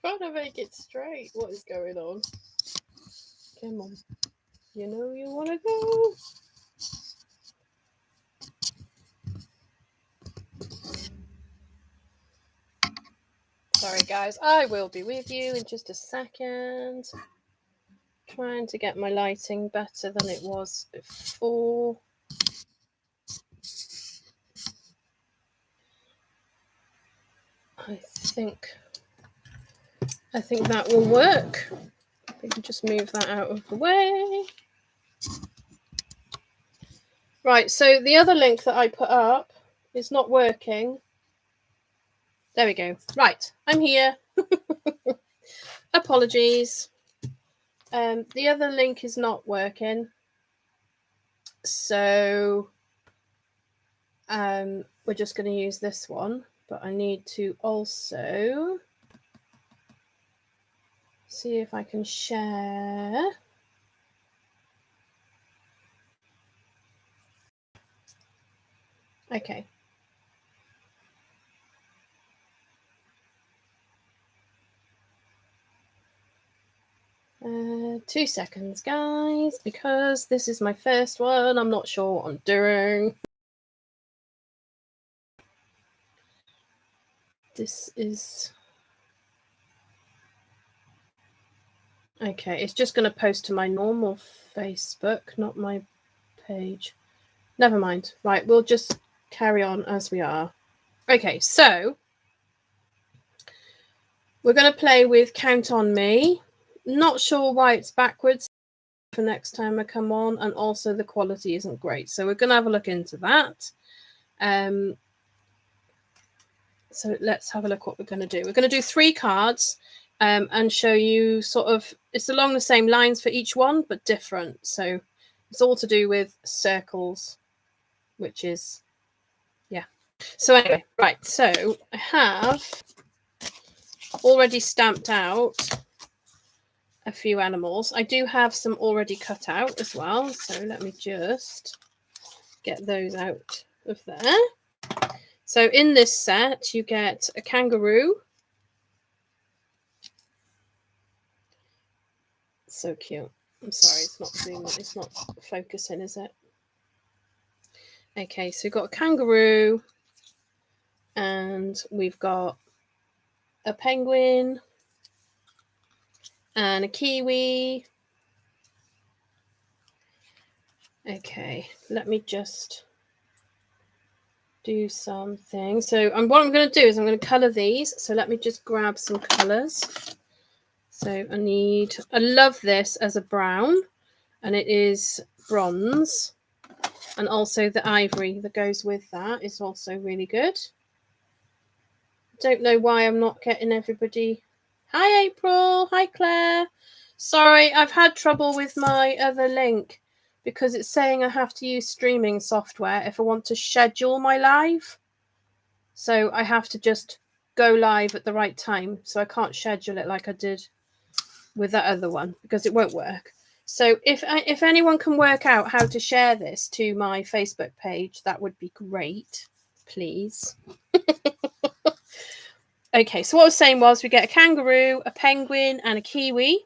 trying to make it straight. What is going on? Come on. You know you want to go. Sorry, guys. I will be with you in just a second. Trying to get my lighting better than it was before. I think that will work. We can just move that out of the way. Right, so the other link that I put up is not working. There we go. Right, I'm here. Apologies. The other link is not working. So we're just going to use this one. But I need to also see if I can share. Okay. 2 seconds, guys, because this is my first one. I'm not sure what I'm doing. This is... Okay, it's just going to post to my normal Facebook, not my page. Never mind. Right, we'll just carry on as we are. Okay, so we're going to play with Count on Me. Not sure why it's backwards for next time I come on, and also the quality isn't great. So we're going to have a look into that. So let's have a look what we're going to do. We're going to do 3 cards and show you sort of, it's along the same lines for each one, but different. So it's all to do with circles, which is, yeah. So anyway, right. So I have already stamped out a few animals. I do have some already cut out as well. So let me just get those out of there. So in this set, you get a kangaroo. So cute. I'm sorry, it's not zooming. It's not focusing, is it? Okay, so we've got a kangaroo. And we've got a penguin. And a kiwi. Okay, let me just do something. So what I'm going to do is I'm going to colour these. So let me just grab some colours. So I love this as a brown, and it is bronze. And also the ivory that goes with that is also really good. Don't know why I'm not getting everybody. Hi, April. Hi, Claire. Sorry, I've had trouble with my other link because it's saying I have to use streaming software if I want to schedule my live. So I have to just go live at the right time. So I can't schedule it like I did with that other one because it won't work. So if anyone can work out how to share this to my Facebook page, that would be great, please. Okay, so what I was saying was we get a kangaroo, a penguin, and a kiwi.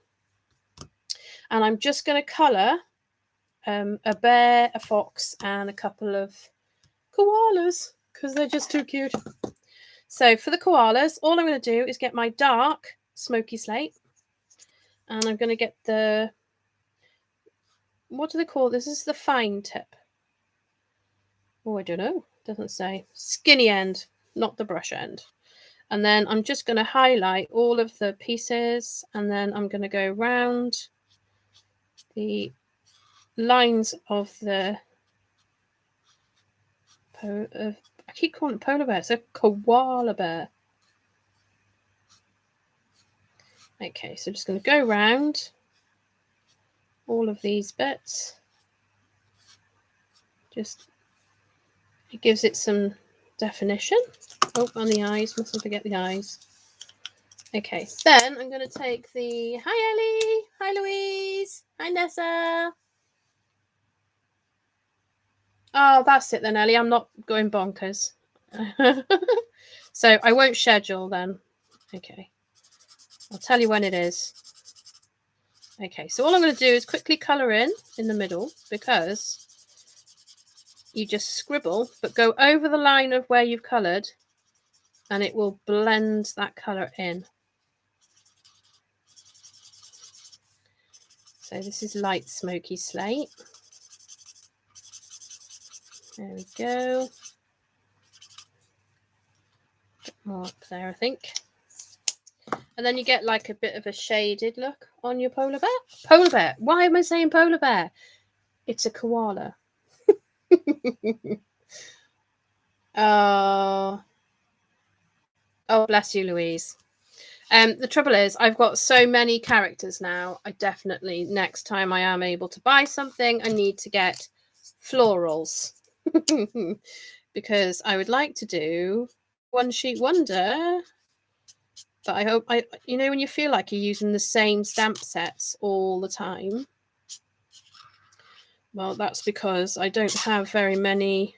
And I'm just going to colour a bear, a fox, and a couple of koalas because they're just too cute. So for the koalas, all I'm going to do is get my dark smoky slate. And I'm going to get the... What do they call this? This is the fine tip. Oh, I don't know. Doesn't say. Skinny end, not the brush end. And then I'm just going to highlight all of the pieces, and then I'm going to go round the lines of the... I keep calling it polar bear. It's a koala bear. Okay, so just going to go round all of these bits. Just, it gives it some definition. Oh, and the eyes. Mustn't forget the eyes. Okay, then I'm going to take the... Hi, Ellie. Hi, Louise. Hi, Nessa. Oh, that's it then, Ellie. I'm not going bonkers. So I won't schedule then. Okay. I'll tell you when it is. Okay, so all I'm going to do is quickly colour in the middle, because you just scribble, but go over the line of where you've coloured, and it will blend that colour in. So this is light smoky slate. There we go. Bit more up there, I think. And then you get like a bit of a shaded look on your polar bear. Polar bear. Why am I saying polar bear? It's a koala. Oh, bless you, Louise. The trouble is, I've got so many characters now. I definitely, next time I am able to buy something, I need to get florals. Because I would like to do One Sheet Wonder. But I hope, you know, when you feel like you're using the same stamp sets all the time. Well, that's because I don't have very many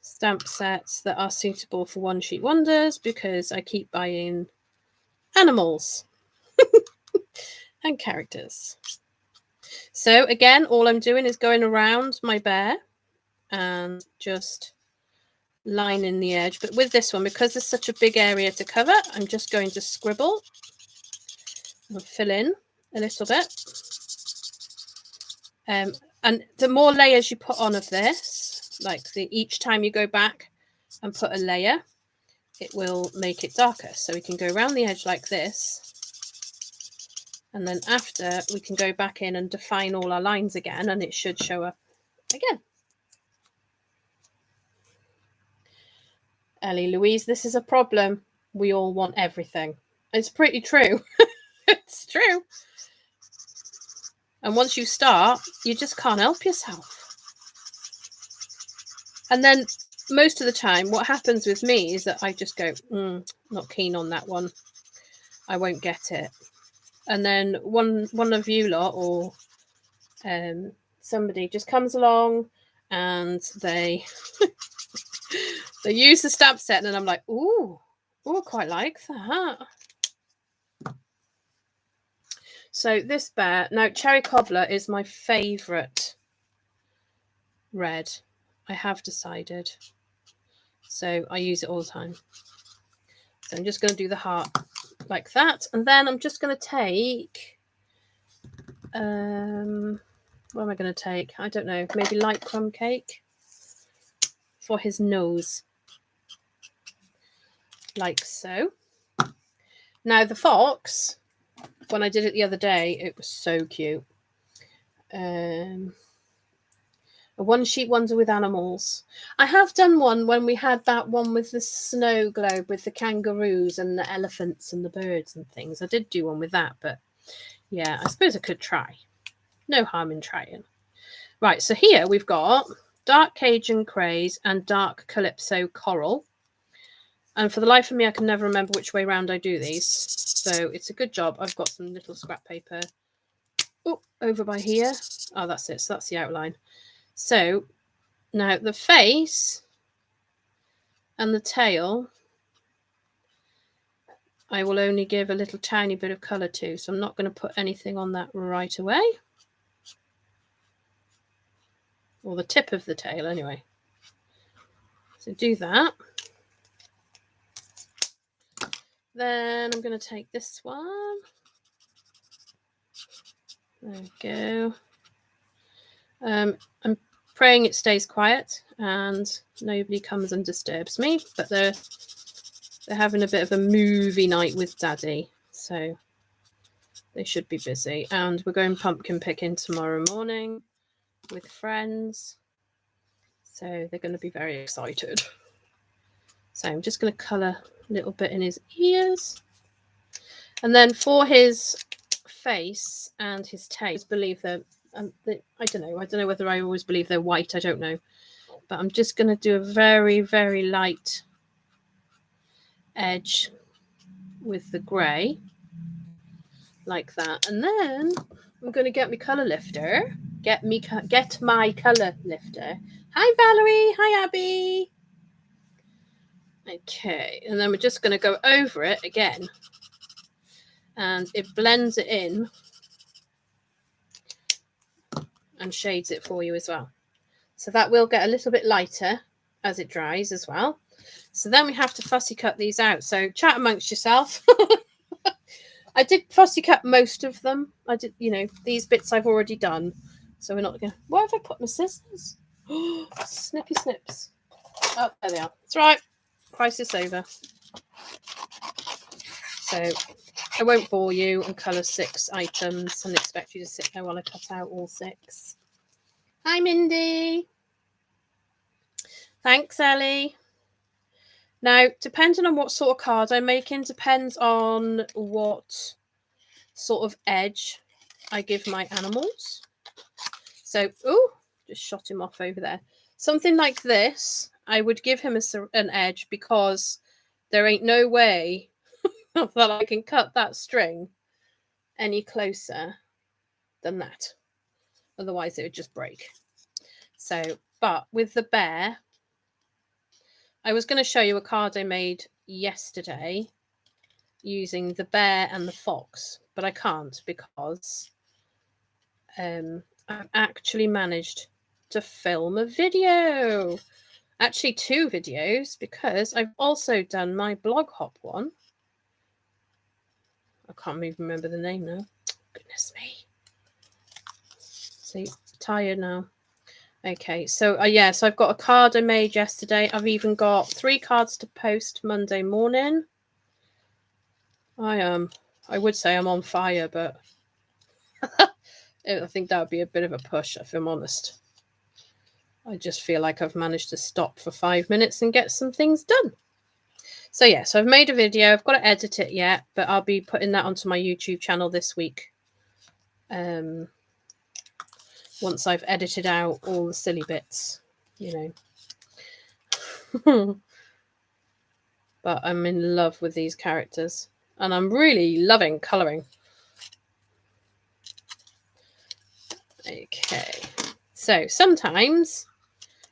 stamp sets that are suitable for One Sheet Wonders, because I keep buying animals and characters. So again, all I'm doing is going around my bear and just lining the edge. But with this one, because there's such a big area to cover, I'm just going to scribble and fill in a little bit. And the more layers you put on of this, like each time you go back and put a layer, it will make it darker. So we can go around the edge like this. And then after, we can go back in and define all our lines again, and it should show up again. Ellie Louise, this is a problem. We all want everything. It's pretty true. It's true. And once you start, you just can't help yourself. And then most of the time, what happens with me is that I just go, not keen on that one. I won't get it. And then one of you lot or somebody just comes along and they they use the stamp set, and I'm like, ooh, I quite like that. So this bear, now Cherry Cobbler is my favourite red. I have decided. So I use it all the time. So I'm just going to do the heart like that. And then I'm just going to take, what am I going to take? I don't know, maybe light crumb cake for his nose. Like so. Now the fox, when I did it the other day, it was so cute. A One Sheet Wonder with animals. I have done one when we had that one with the snow globe with the kangaroos and the elephants and the birds and things. I did do one with that, but yeah, I suppose I could try. No harm in trying. Right, so here we've got dark Cajun Craze and dark Calypso Coral. And for the life of me, I can never remember which way round I do these. So it's a good job. I've got some little scrap paper over by here. Oh, that's it. So that's the outline. So now the face and the tail, I will only give a little tiny bit of colour to. So I'm not going to put anything on that right away. Or the tip of the tail anyway. So do that. Then I'm going to take this one. There we go. I'm praying it stays quiet and nobody comes and disturbs me, but they're having a bit of a movie night with Daddy, so they should be busy. And we're going pumpkin picking tomorrow morning with friends, so they're going to be very excited. So I'm just going to colour a little bit in his ears, and then for his face and his tail, I believe that I don't know whether I always believe they're white. I don't know, but I'm just going to do a very, very light edge with the grey like that, and then I'm going to get my colour lifter. Get my colour lifter. Hi Valerie. Hi Abby. Okay, and then we're just going to go over it again and it blends it in and shades it for you as well. So that will get a little bit lighter as it dries as well. So then we have to fussy cut these out. So chat amongst yourself. I did fussy cut most of them. I did, you know, these bits I've already done. So we're not going to... Where have I put my scissors? Snippy snips. Oh, there they are. That's right. Crisis over. So I won't bore you and colour 6 items and expect you to sit there while I cut out all 6. Hi, Mindy. Thanks, Ellie. Now, depending on what sort of card I'm making, depends on what sort of edge I give my animals. So, oh, just shot him off over there. Something like this, I would give him an edge because there ain't no way that I can cut that string any closer than that. Otherwise, it would just break. So, but with the bear, I was going to show you a card I made yesterday using the bear and the fox, but I can't because I've actually managed to film a video. Actually, 2 videos, because I've also done my blog hop one. I can't even remember the name now. Goodness me. See, tired now. Okay, so yeah, so I've got a card I made yesterday. I've even got 3 cards to post Monday morning. I would say I'm on fire, but I think that would be a bit of a push, if I'm honest. I just feel like I've managed to stop for 5 minutes and get some things done. So yeah, so I've made a video. I've got to edit it yet, but I'll be putting that onto my YouTube channel this week. Once I've edited out all the silly bits, you know. But I'm in love with these characters, and I'm really loving colouring. Okay, so sometimes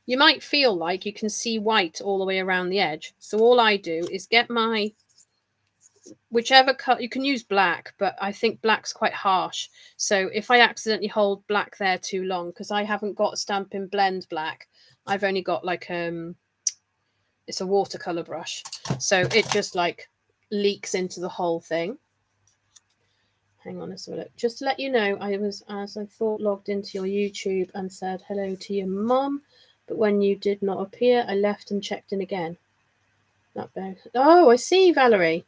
you might feel like you can see white all the way around the edge. So all I do is get my whichever cut. You can use black, but I think black's quite harsh. So if I accidentally hold black there too long, because I haven't got Stampin' Blend black, I've only got like it's a watercolor brush, so it just like leaks into the whole thing. Hang on a second. Just to let you know, I was, as I thought, logged into your YouTube and said hello to your mum, but when you did not appear, I left and checked in again. Not bad. Oh, I see, Valerie.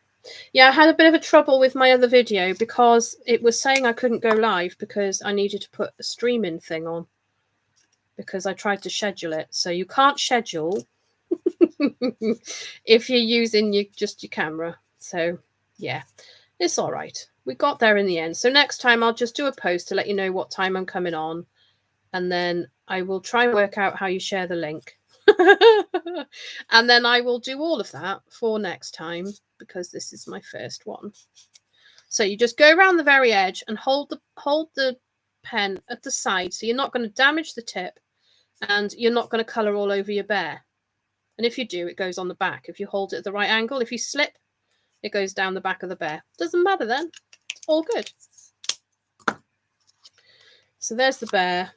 Yeah, I had a bit of a trouble with my other video because it was saying I couldn't go live because I needed to put a streaming thing on because I tried to schedule it. So you can't schedule if you're using just your camera. So yeah, it's all right. We got there in the end. So next time I'll just do a post to let you know what time I'm coming on, and then I will try and work out how you share the link. And then I will do all of that for next time because this is my first one. So you just go around the very edge and hold the pen at the side, so you're not going to damage the tip and you're not going to colour all over your bear. And if you do, it goes on the back. If you hold it at the right angle, if you slip, it goes down the back of the bear. Doesn't matter then. It's all good. So there's the bear.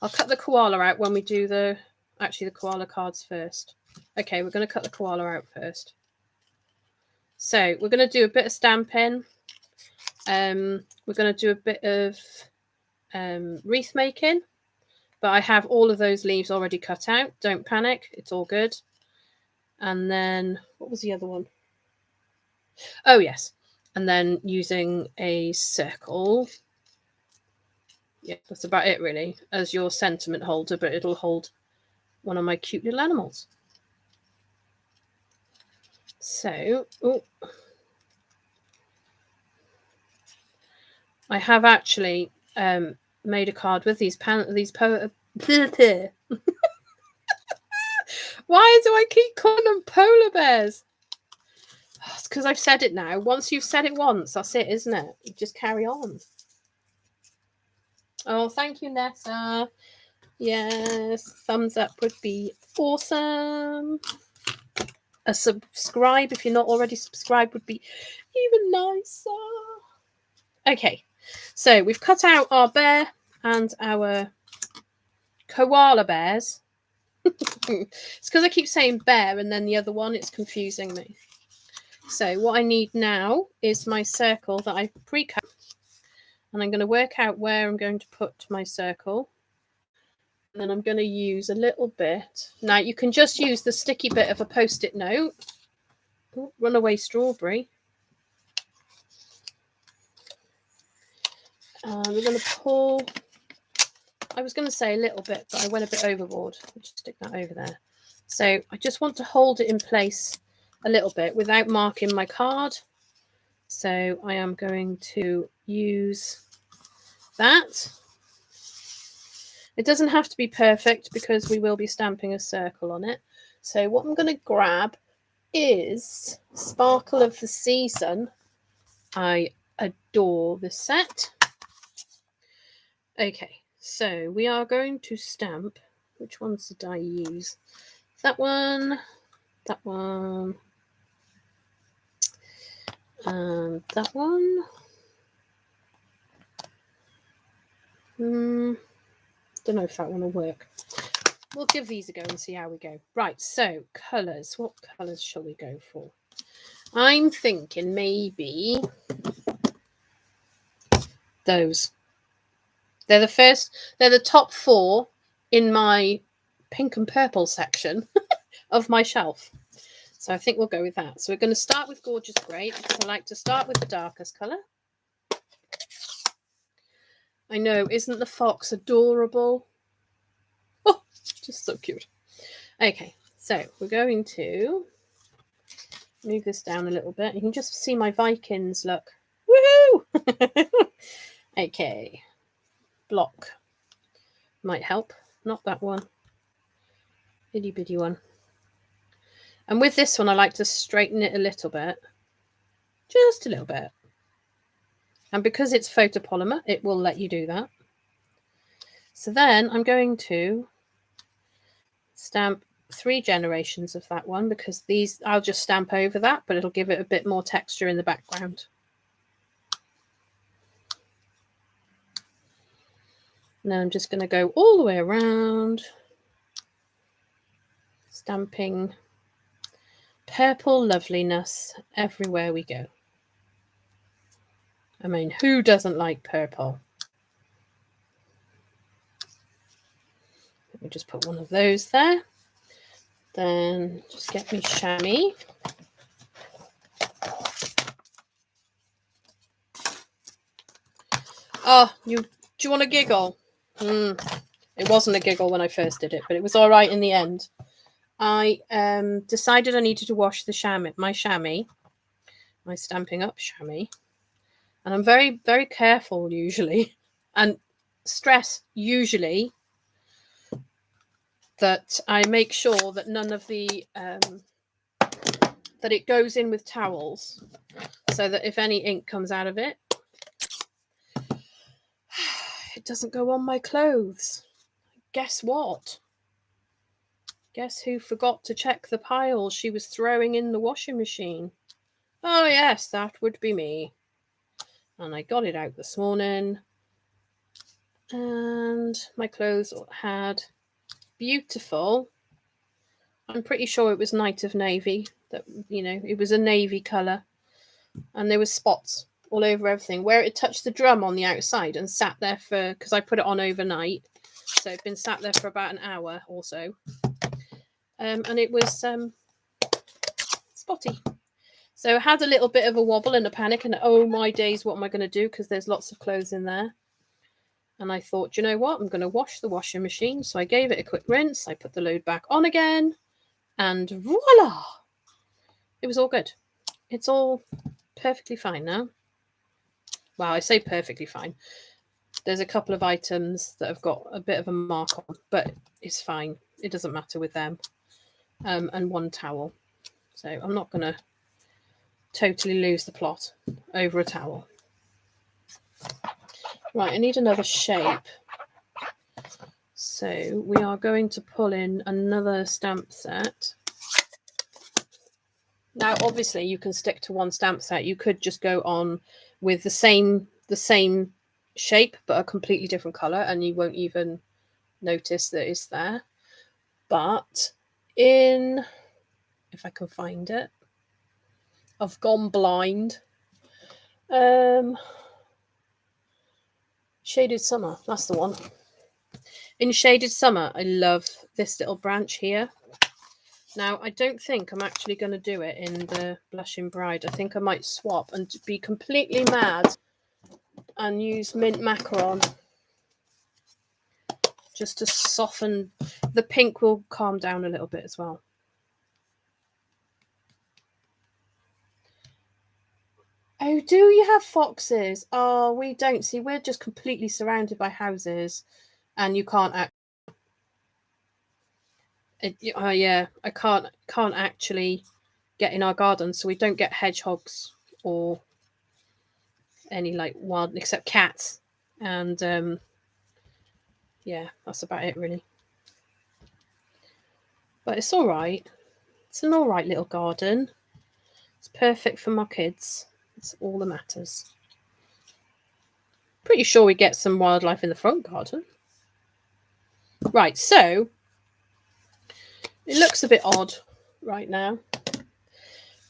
I'll cut the koala out when we do the koala cards first. Okay, we're going to cut the koala out first. So we're going to do a bit of stamping. We're going to do a bit of wreath making. But I have all of those leaves already cut out. Don't panic. It's all good. And then, what was the other one? Oh, yes. And then using a circle. Yeah, that's about it, really, as your sentiment holder, but it'll hold one of my cute little animals. So, I have actually made a card with these Why do I keep calling them polar bears? Oh, it's because I've said it now. Once you've said it once, that's it, isn't it? You just carry on. Oh, thank you, Nessa. Yes, thumbs up would be awesome. a subscribe if you're not already subscribed would be even nicer. Okay, so we've cut out our bear and our koala bears. It's because I keep saying bear and then the other one, it's confusing me. So what I need now is my circle that I've pre-cut, and I'm going to work out where I'm going to put my circle. And then I'm going to use a little bit. Now you can just use the sticky bit of a post-it note. Ooh, runaway strawberry. We're going to pull, I was going to say a little bit, but I went a bit overboard. I'll just stick that over there. So I just want to hold it in place a little bit without marking my card. So I am going to use that. It doesn't have to be perfect because we will be stamping a circle on it. So what I'm going to grab is Sparkle of the Season. I adore this set. Okay, so we are going to stamp. Which ones did I use? That one, that one, and that one. Don't know if that one will work. We'll give these a go and see how we go. Right, so colours. What colours shall we go for? I'm thinking maybe those. They're the top 4 in my pink and purple section of my shelf. So I think we'll go with that. So we're going to start with Gorgeous Grey because I like to start with the darkest colour. I know, isn't the fox adorable? Oh, just so cute. Okay, so we're going to move this down a little bit. You can just see my Vikings look. Woohoo! Okay. Block might help. Not that one. Itty bitty one. And with this one, I like to straighten it a little bit. Just a little bit. And because it's photopolymer, it will let you do that. So then I'm going to stamp 3 generations of that one because these I'll just stamp over that, but it'll give it a bit more texture in the background. Now I'm just going to go all the way around, stamping purple loveliness everywhere we go. I mean, who doesn't like purple? Let me just put one of those there. Then just get me chamois. Oh, do you want a giggle? It wasn't a giggle when I first did it, but it was all right in the end. I decided I needed to wash the my chamois, my Stampin' Up chamois. And I'm very, very careful usually, and stress usually that I make sure that none of the, that it goes in with towels so that if any ink comes out of it, it doesn't go on my clothes. Guess what? Guess who forgot to check the pile she was throwing in the washing machine? Oh yes, that would be me. And I got it out this morning. And my clothes had beautiful, I'm pretty sure it was Night of Navy. That, you know, it was a navy colour. And there was spots all over everything. Where it touched the drum on the outside and sat there for, because I put it on overnight. So it'd been sat there for about an hour or so. And it was spotty. So I had a little bit of a wobble and a panic and oh my days, what am I going to do? Because there's lots of clothes in there. And I thought, you know what? I'm going to wash the washing machine. So I gave it a quick rinse. I put the load back on again. And voila! It was all good. It's all perfectly fine now. Wow, I say perfectly fine. There's a couple of items that have got a bit of a mark on, but it's fine. It doesn't matter with them. And one towel. So I'm not going to totally lose the plot over a towel. Right, I need another shape. So we are going to pull in another stamp set. Now, obviously, you can stick to one stamp set. You could just go on with the same shape, but a completely different color, and you won't even notice that it's there. But if I can find it, I've gone blind. Shaded Summer, that's the one. In Shaded Summer, I love this little branch here. Now, I don't think I'm actually going to do it in the Blushing Bride. I think I might swap and be completely mad and use Mint Macaron just to soften. The pink will calm down a little bit as well. Oh, do you have foxes? Oh, we don't. See, we're just completely surrounded by houses and you can't act. Yeah, I can't actually get in our garden, so we don't get hedgehogs or any like wild, except cats, and yeah, that's about it really. But it's all right. It's an all right little garden. It's perfect for my kids. It's all that matters. Pretty sure we get some wildlife in the front garden. Right, so it looks a bit odd right now,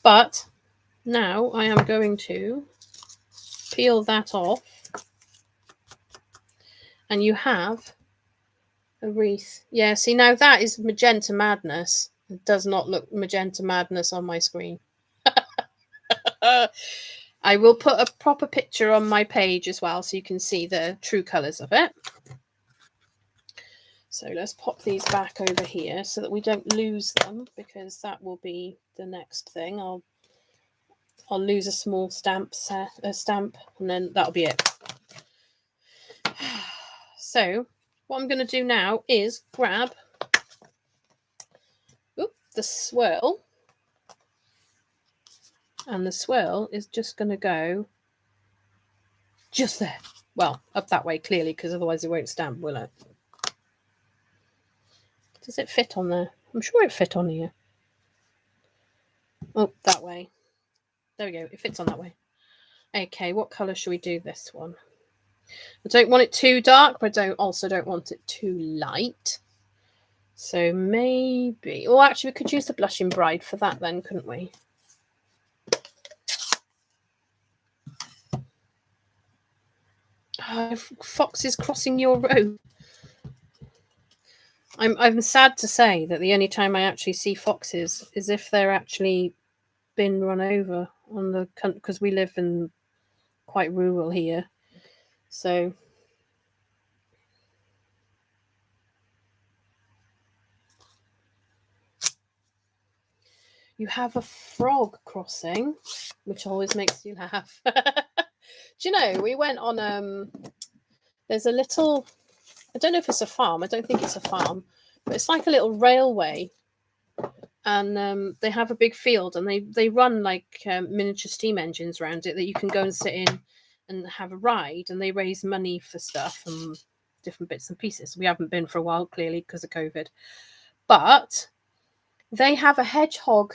but now I am going to peel that off, and you have a wreath. Yeah, see, now that is Magenta Madness. It does not look Magenta Madness on my screen. I will put a proper picture on my page as well so you can see the true colours of it. So let's pop these back over here so that we don't lose them, because that will be the next thing. I'll lose a small stamp, and then that'll be it. So what I'm going to do now is grab the swirl, and the swirl is just going to go just there. Well, up that way, clearly, because otherwise it won't stamp, will it? Does it fit on there? I'm sure it fit on here. Oh, that way. There we go. It fits on that way. Okay, what colour should we do this one? I don't want it too dark, but I also don't want it too light. So maybe... Well, actually, we could use the Blushing Bride for that then, couldn't we? Oh, foxes crossing your road. I'm sad to say that the only time I actually see foxes is if they're actually been run over on the, because we live in quite rural here. So you have a frog crossing, which always makes you laugh. Do you know, we went on there's a little, I don't know if it's a farm, I don't think it's a farm, but it's like a little railway, and they have a big field, and they run like miniature steam engines around it that you can go and sit in and have a ride, and they raise money for stuff and different bits and pieces. We haven't been for a while, clearly, because of COVID, but they have a hedgehog.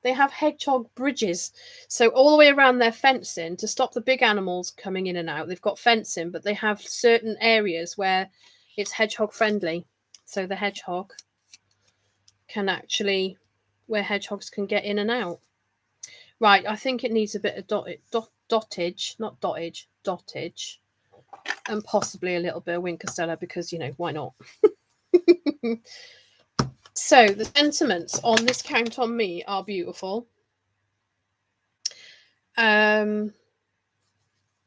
They have hedgehog bridges. So all the way around their fencing to stop the big animals coming in and out. They've got fencing, but they have certain areas where it's hedgehog friendly. So the hedgehog can actually, where hedgehogs can get in and out. Right, I think it needs a bit of dottage, not dottage, dottage, and possibly a little bit of Wink Costella, because, you know, why not? So the sentiments on this Count on Me are beautiful. No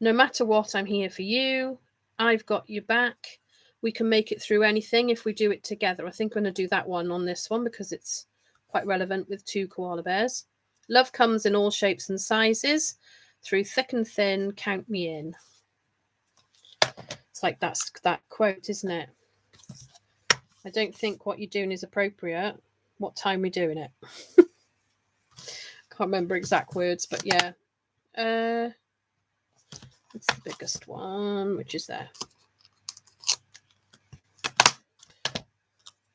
matter what, I'm here for you. I've got your back. We can make it through anything if we do it together. I think I'm going to do that one on this one because it's quite relevant with two koala bears. Love comes in all shapes and sizes. Through thick and thin, count me in. It's like that's that quote, isn't it? I don't think what you're doing is appropriate. What time we're doing it? Can't remember exact words, but yeah. It's the biggest one, which is there.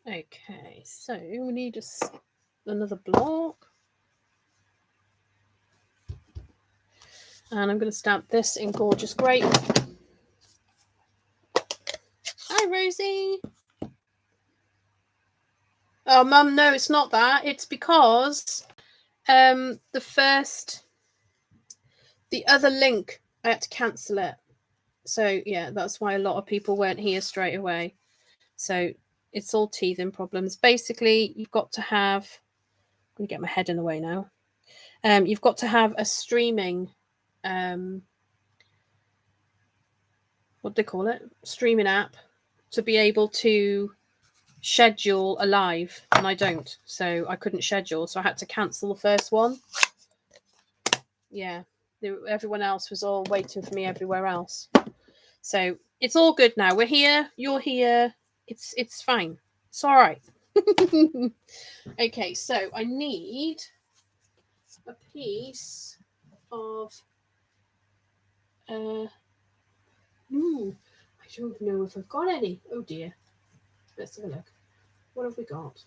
Okay, so we need another block. And I'm going to stamp this in Gorgeous Grape. Hi, Rosie. Oh, Mum, no, it's not that. It's because the other link, I had to cancel it. So, yeah, that's why a lot of people weren't here straight away. So, it's all teething problems. Basically, you've got to have... I'm going to get my head in the way now. You've got to have a streaming... what do they call it? Streaming app to be able to schedule a live, and I don't, so I couldn't schedule, so I had to cancel the first one. Yeah, everyone else was all waiting for me everywhere else, so it's all good now. We're here, you're here, it's fine, it's all right. Okay, so I need a piece of I don't know if I've got any. Oh dear, let's have a look. What have we got?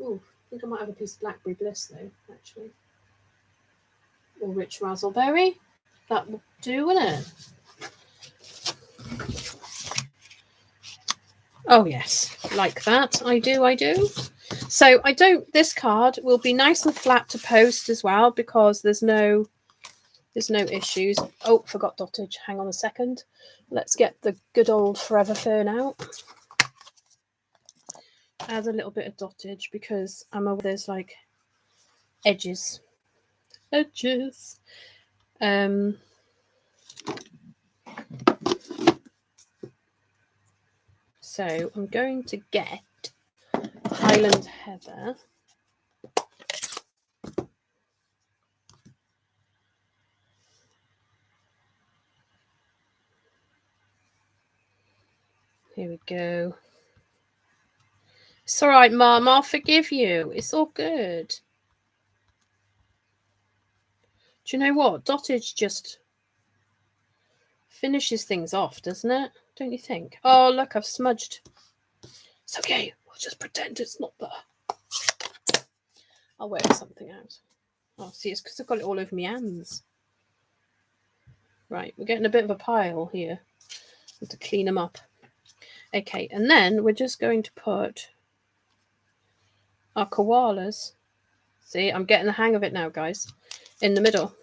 Oh, I think I might have a piece of Blackberry Bliss though, actually. Or Rich Razzleberry. That will do, wouldn't it? Oh yes, like that. I do. So I don't. This card will be nice and flat to post as well because there's no issues. Oh, forgot dottage. Hang on a second. Let's get the good old Forever Fern out. Add a little bit of dottage because I'm aware there's like edges. So I'm going to get Highland Heather. Here we go. It's all right, Mum. I'll forgive you. It's all good. Do you know what? Dottage just finishes things off, doesn't it? Don't you think? Oh, look, I've smudged. It's okay. We'll just pretend it's not there. I'll work something out. Oh, see, it's because I've got it all over my hands. Right, we're getting a bit of a pile here. I have to clean them up. Okay, and then we're just going to put our koalas. See, I'm getting the hang of it now, guys. In the middle.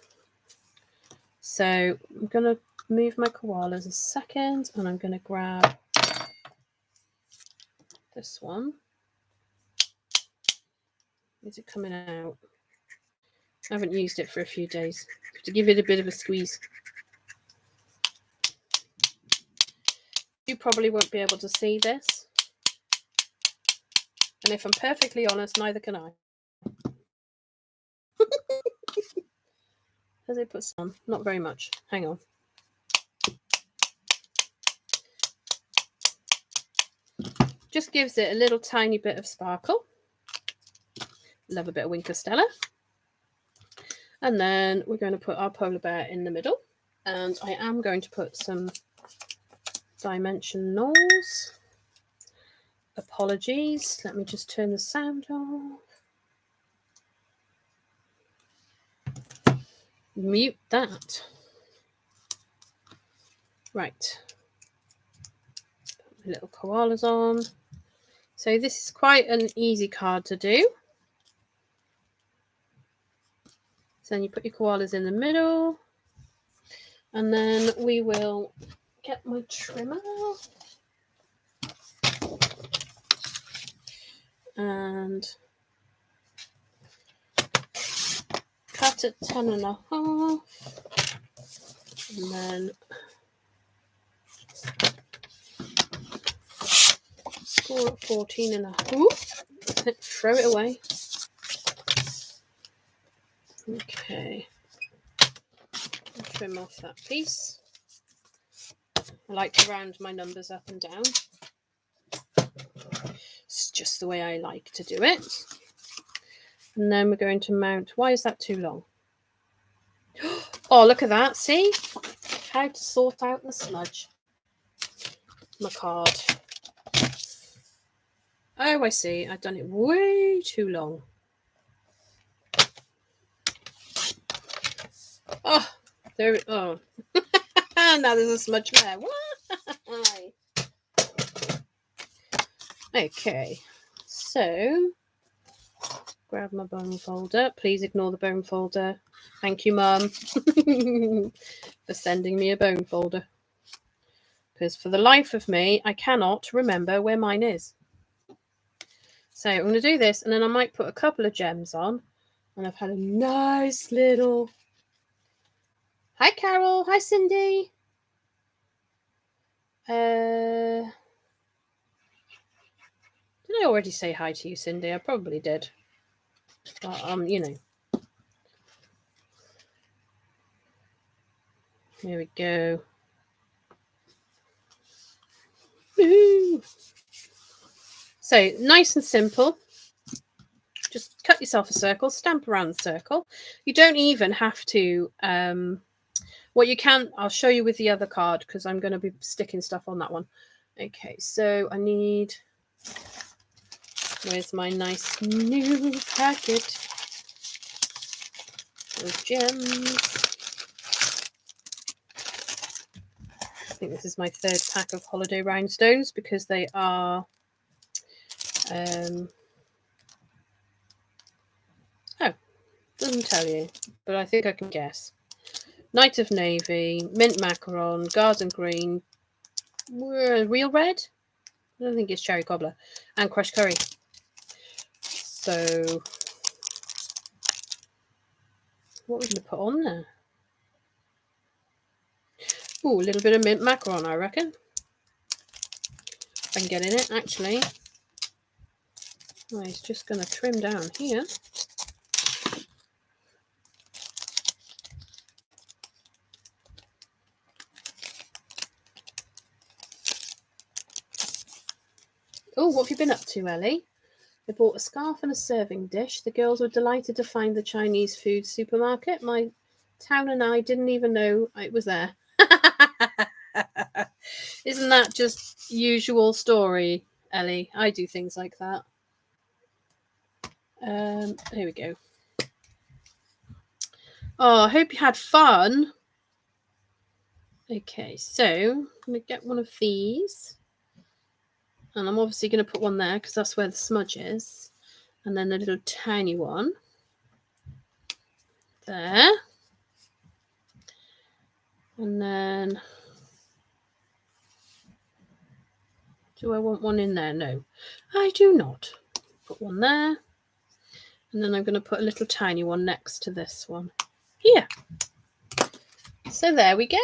So I'm going to move my koalas a second, and I'm going to grab this one. Is it coming out? I haven't used it for a few days. To give it a bit of a squeeze. You probably won't be able to see this. And if I'm perfectly honest, neither can I. Has it put some? Not very much. Hang on. Just gives it a little tiny bit of sparkle. Love a bit of Winker Stella. And then we're going to put our polar bear in the middle. And I am going to put some dimensionals. Apologies. Let me just turn the sound off. Mute that. Right. Put my little koalas on. So this is quite an easy card to do. So then you put your koalas in the middle. And then we will get my trimmer. And cut at 10.5. And then score at 14.5. Throw it away. Okay. Trim off that piece. I like to round my numbers up and down. It's just the way I like to do it. And then we're going to mount. Why is that too long? Oh, look at that. See? How to sort out the smudge. My card. Oh, I see. I've done it way too long. There. Oh, now there's a smudge there. Why? Okay, so grab my bone folder. Please ignore the bone folder. Thank you, Mum, for sending me a bone folder. Because for the life of me, I cannot remember where mine is. So I'm going to do this, and then I might put a couple of gems on. And I've had a nice little... Hi, Carol. Hi, Cindy. Did I already say hi to you, Cindy? I probably did. But, you know. Here we go. Woo-hoo. So, nice and simple. Just cut yourself a circle, stamp around the circle. You don't even have to... what you can, I'll show you with the other card, because I'm going to be sticking stuff on that one. Okay, so I need... Where's my nice new packet of gems? I think this is my third pack of holiday rhinestones, because they are... oh, doesn't tell you, but I think I can guess. Knight of Navy, mint macaron, garden green, real red? I don't think it's cherry cobbler, and crushed curry. So, what are we going to put on there? Ooh, a little bit of mint macaron, I reckon. If I can get in it, actually. Oh, he's just going to trim down here. Oh, what have you been up to, Ellie? They bought a scarf and a serving dish. The girls were delighted to find the Chinese food supermarket. My town and I didn't even know it was there. Isn't that just usual story, Ellie? I do things like that. Here we go. Oh, I hope you had fun. Okay, so I'm going to get one of these. And I'm obviously going to put one there because that's where the smudge is. And then a little tiny one there. And then, do I want one in there? No, I do not. Put one there. And then I'm going to put a little tiny one next to this one. Here. So there we go.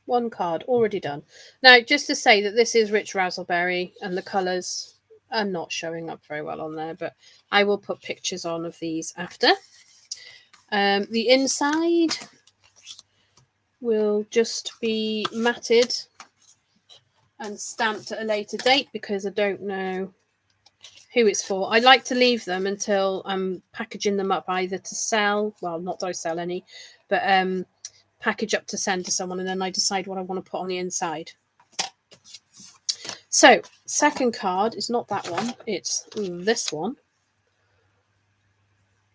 One card already done. Now, just to say that this is Rich Razzleberry and the colours are not showing up very well on there, but I will put pictures on of these after. The inside will just be matted and stamped at a later date because I don't know who it's for. I like to leave them until I'm packaging them up, either to sell, well, not that I sell any, but package up to send to someone, and then I decide what I want to put on the inside. So, second card is not that one, it's this one.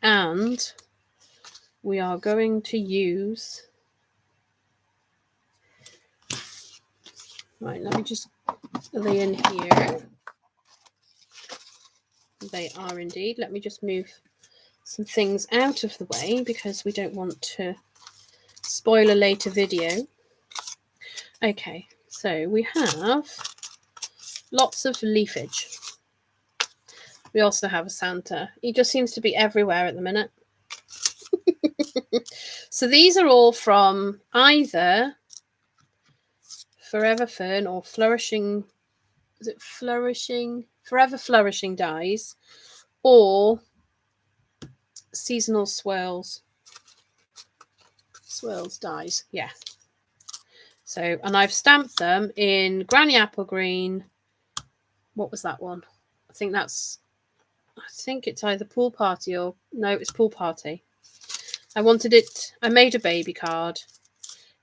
And we are going to use... Right, let me just... Are they in here? They are indeed. Let me just move some things out of the way because we don't want to spoil a later video. Okay, so we have lots of leafage. We also have a Santa. He just seems to be everywhere at the minute. So these are all from either Forever Fern or Flourishing... Is it Flourishing? Forever Flourishing Dies, or Seasonal Swirls. Swirls Dies, yeah. So, and I've stamped them in Granny Apple Green. What was that one? I think it's either Pool Party or... No, it's Pool Party. I wanted it... I made a baby card.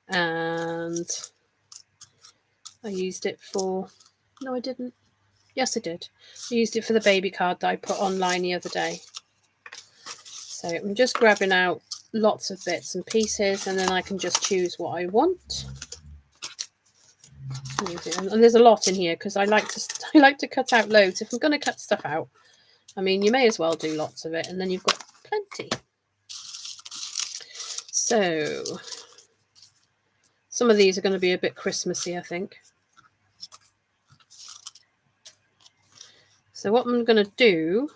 And I used it for... No, I didn't. Yes, I did. I used it for the baby card that I put online the other day. So I'm just grabbing out lots of bits and pieces, and then I can just choose what I want. And there's a lot in here because I like to cut out loads. If I'm going to cut stuff out, I mean, you may as well do lots of it, and then you've got plenty. So some of these are going to be a bit Christmassy, I think. So what I'm going to do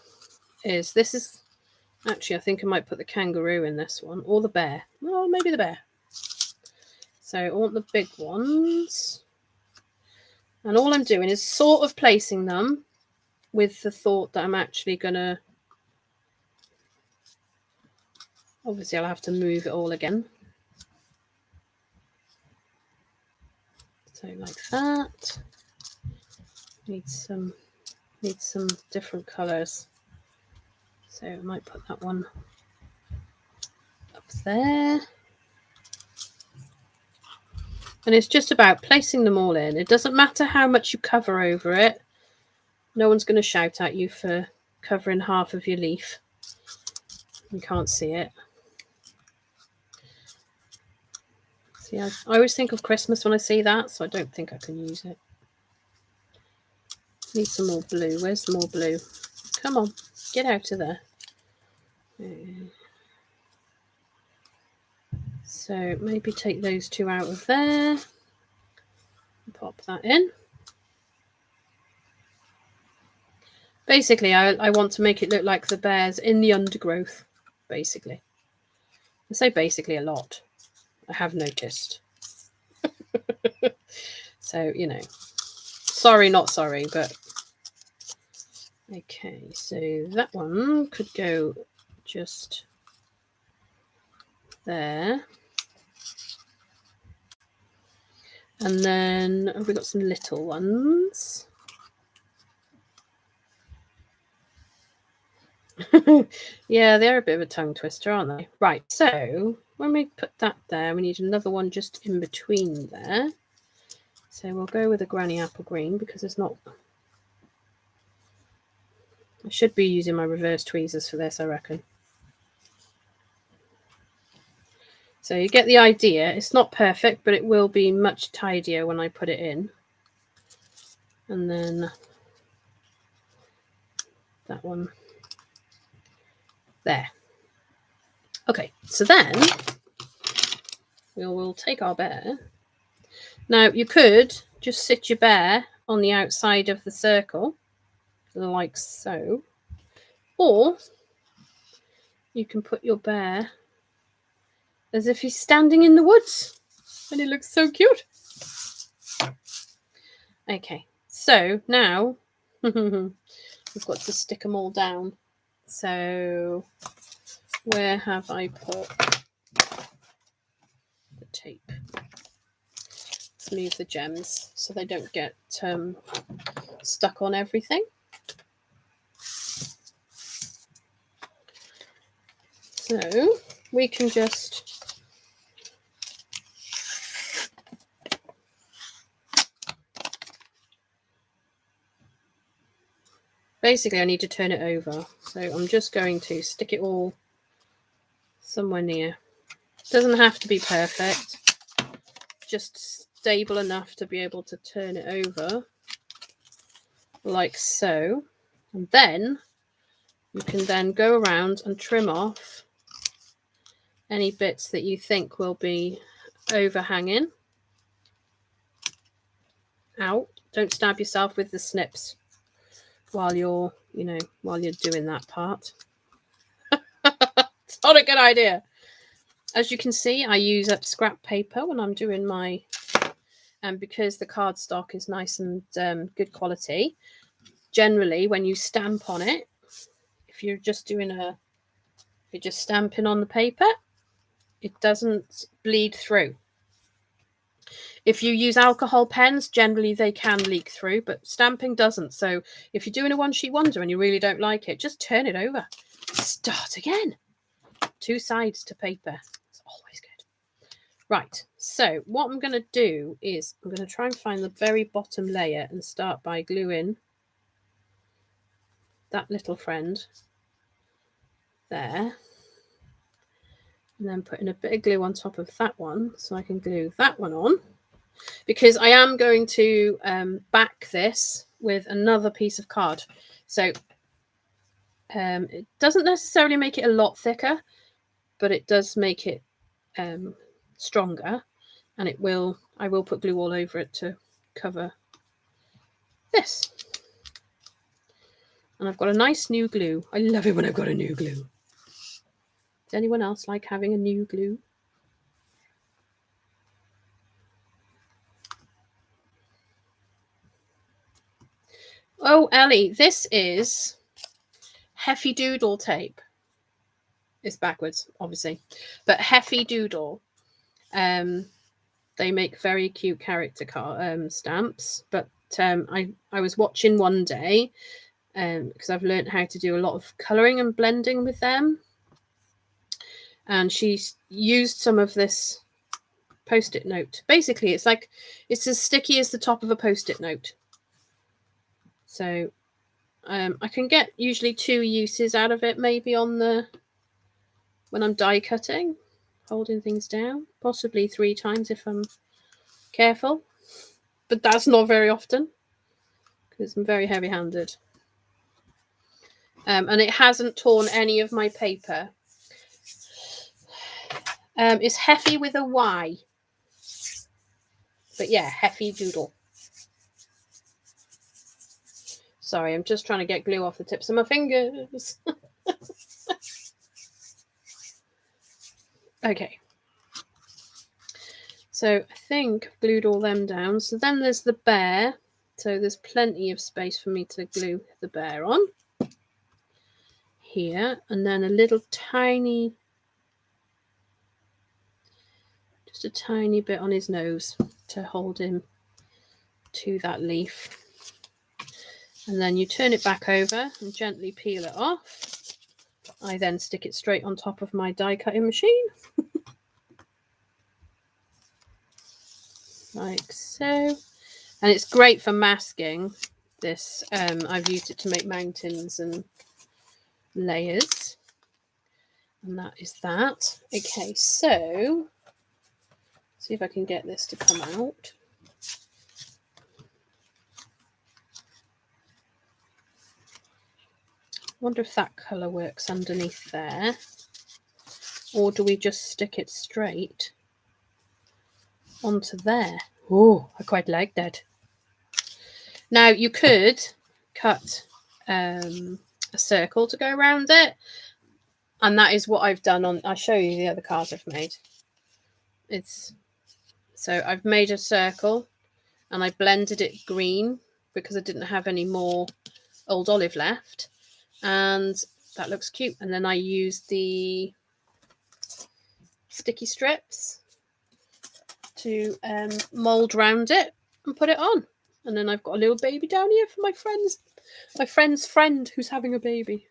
is, this is actually, I think I might put the kangaroo in this one, or the bear. Well, maybe the bear. So I want the big ones. And all I'm doing is sort of placing them with the thought that I'm actually going to... Obviously, I'll have to move it all again. So like that. Need some different colours. So I might put that one up there. And it's just about placing them all in. It doesn't matter how much you cover over it. No one's going to shout at you for covering half of your leaf. You can't see it. See, I always think of Christmas when I see that, so I don't think I can use it. Need some more blue. Where's the more blue? Come on, get out of there. So maybe take those two out of there. Pop that in. Basically, I want to make it look like the bear's in the undergrowth, basically. I say basically a lot. I have noticed. So, you know, sorry, not sorry, but... Okay, so that one could go just there. And then have we got some little ones? Yeah, they're a bit of a tongue twister, aren't they? Right, so when we put that there, we need another one just in between there. So we'll go with a Granny Apple Green because it's not... I should be using my reverse tweezers for this, I reckon. So you get the idea. It's not perfect, but it will be much tidier when I put it in. And then that one there. Okay, so then we'll take our bear. Now, you could just sit your bear on the outside of the circle, like so. Or you can put your bear as if he's standing in the woods. And it looks so cute. Okay, so now we've got to stick them all down. So where have I put the tape? Let's move the gems so they don't get stuck on everything. So we can just basically, I need to turn it over. So I'm just going to stick it all somewhere near. It doesn't have to be perfect, just stable enough to be able to turn it over like so. And then you can then go around and trim off any bits that you think will be overhanging. Out. Don't stab yourself with the snips while you're, while you're doing that part. It's not a good idea. As you can see, I use up scrap paper when I'm doing my, and because the cardstock is nice and good quality, generally when you stamp on it, if you're just stamping on the paper, it doesn't bleed through. If you use alcohol pens, generally they can leak through, but stamping doesn't. So if you're doing a one-sheet wonder and you really don't like it, just turn it over. Start again. 2 sides to paper. It's always good. Right, so what I'm going to do is I'm going to try and find the very bottom layer and start by gluing that little friend there. And then putting a bit of glue on top of that one so I can glue that one on. Because I am going to back this with another piece of card. So it doesn't necessarily make it a lot thicker, but it does make it stronger. And I will put glue all over it to cover this. And I've got a nice new glue. I love it when I've got a new glue. Does anyone else like having a new glue? Oh, Ellie, this is Heffy Doodle tape. It's backwards, obviously. But Heffy Doodle. They make very cute character stamps. But I was watching one day because I've learned how to do a lot of colouring and blending with them. And she used some of this Post-it note. Basically, it's as sticky as the top of a Post-it note. So I can get usually 2 uses out of it, maybe when I'm die cutting, holding things down, possibly 3 times if I'm careful. But that's not very often because I'm very heavy-handed. And it hasn't torn any of my paper. It's Heffy with a Y. But yeah, Heffy Doodle. Sorry, I'm just trying to get glue off the tips of my fingers. Okay. So I think I've glued all them down. So then there's the bear. So there's plenty of space for me to glue the bear on. Here. And then a little tiny, just a tiny bit on his nose to hold him to that leaf. And then you turn it back over and gently peel it off. I then stick it straight on top of my die cutting machine. Like so. And it's great for masking this. I've used it to make mountains and layers. And that is that. Okay, so see if I can get this to come out. Wonder if that colour works underneath there. Or do we just stick it straight onto there? Oh, I quite like that. Now you could cut a circle to go around it. And that is what I've done I'll show you the other cards I've made. So I've made a circle and I blended it green because I didn't have any more old olive left. And that looks cute. And then I used the sticky strips to mold round it and put it on. And then I've got a little baby down here for my friend's friend who's having a baby.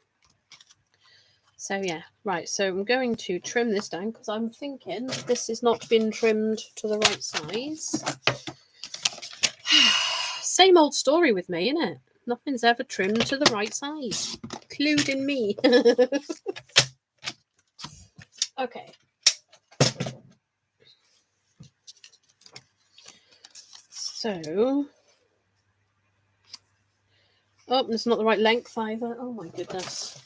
So yeah, right. So I'm going to trim this down because I'm thinking this has not been trimmed to the right size. Same old story with me, isn't it? Nothing's ever trimmed to the right size, including me. Okay. So, oh, it's not the right length either. Oh my goodness.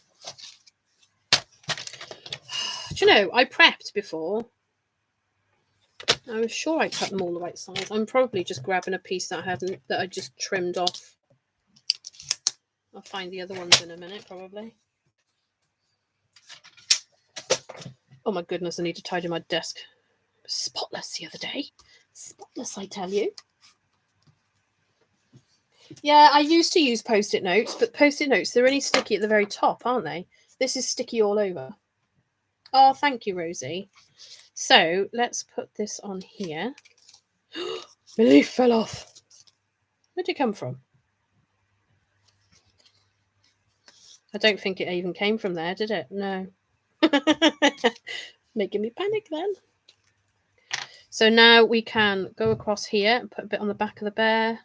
Do you know, I prepped before. I was sure I cut them all the right size. I'm probably just grabbing a piece that I just trimmed off. I'll find the other ones in a minute, probably. Oh my goodness, I need to tidy my desk. It was spotless the other day. Spotless, I tell you. Yeah, I used to use Post-it notes, but Post-it notes, they're only sticky at the very top, aren't they? This is sticky all over. Oh, thank you, Rosie. So let's put this on here. My leaf fell off. Where'd it come from? I don't think it even came from there, did it? No. Making me panic then. So now we can go across here and put a bit on the back of the bear,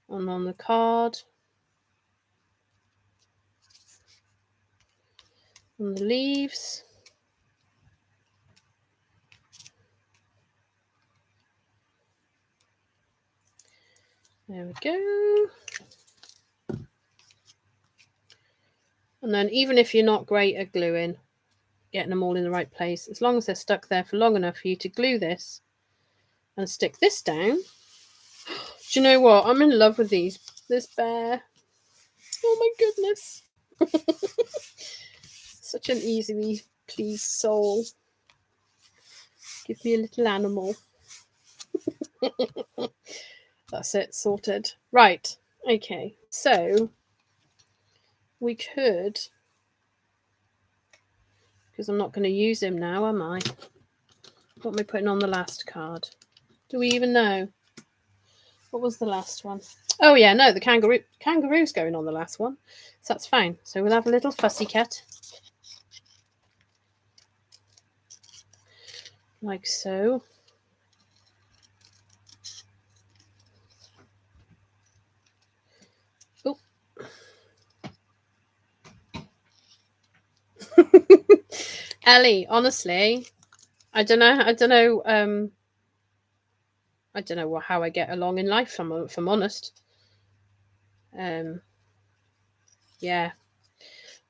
and on the card, on the leaves. There we go. And then even if you're not great at gluing, getting them all in the right place, as long as they're stuck there for long enough for you to glue this and stick this down. Do you know what? I'm in love with this bear. Oh my goodness. Such an easily pleased soul. Give me a little animal. That's it, sorted. Right, okay, so we could, because I'm not going to use him now, am I? What am I putting on the last card? Do we even know? What was the last one? Oh yeah, no, the kangaroo's going on the last one, so that's fine. So we'll have a little fussy cat, like so. Oh. Ellie, honestly, I don't know how I get along in life, if I'm honest. Yeah,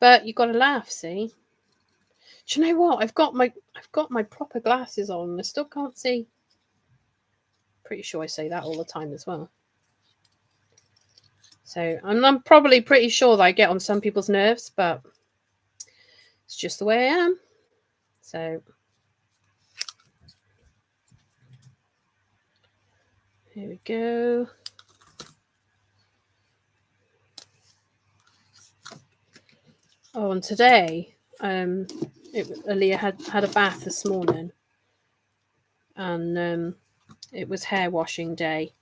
but you got to laugh. See, do you know what? I've got my proper glasses on, and I still can't see. Pretty sure I say that all the time as well. So I'm probably pretty sure that I get on some people's nerves, but it's just the way I am. So here we go. Oh, and today, Aaliyah had a bath this morning, and it was hair washing day,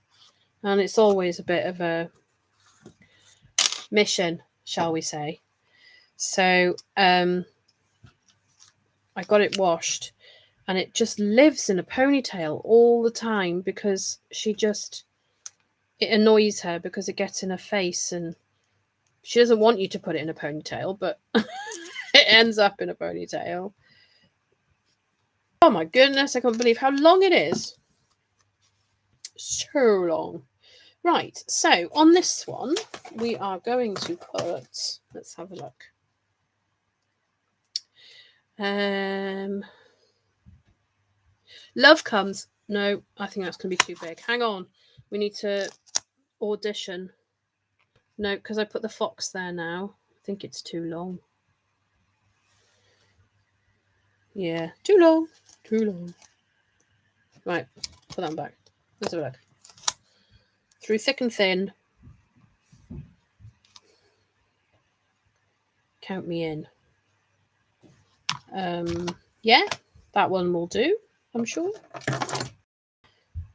and it's always a bit of a mission, shall we say. So I got it washed, and it just lives in a ponytail all the time because it annoys her because it gets in her face, and she doesn't want you to put it in a ponytail, but it ends up in a ponytail. Oh my goodness, I can't believe how long it is. So long. Right, so on this one, we are going to put, let's have a look. Love Comes. No, I think that's going to be too big. Hang on. We need to audition. No, because I put the fox there now. I think it's too long. Yeah, too long. Too long. Right, put that back. Let's have a look. Through Thick and Thin. Count me in. Yeah, that one will do, I'm sure.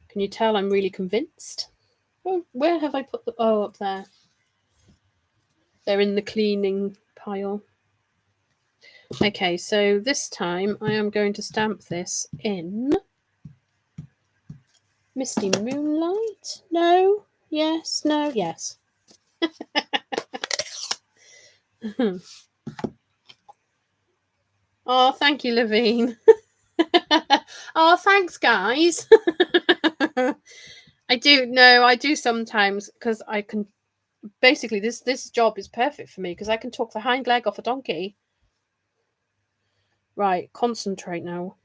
Can you tell I'm really convinced? Oh, where have I put the... Oh, up there. They're in the cleaning pile. Okay, so this time I am going to stamp this in Misty Moonlight. No, yes, no, yes. Oh, thank you, Levine. Oh, thanks, guys. I do sometimes, because I can... Basically, this job is perfect for me because I can talk the hind leg off a donkey. Right, concentrate now.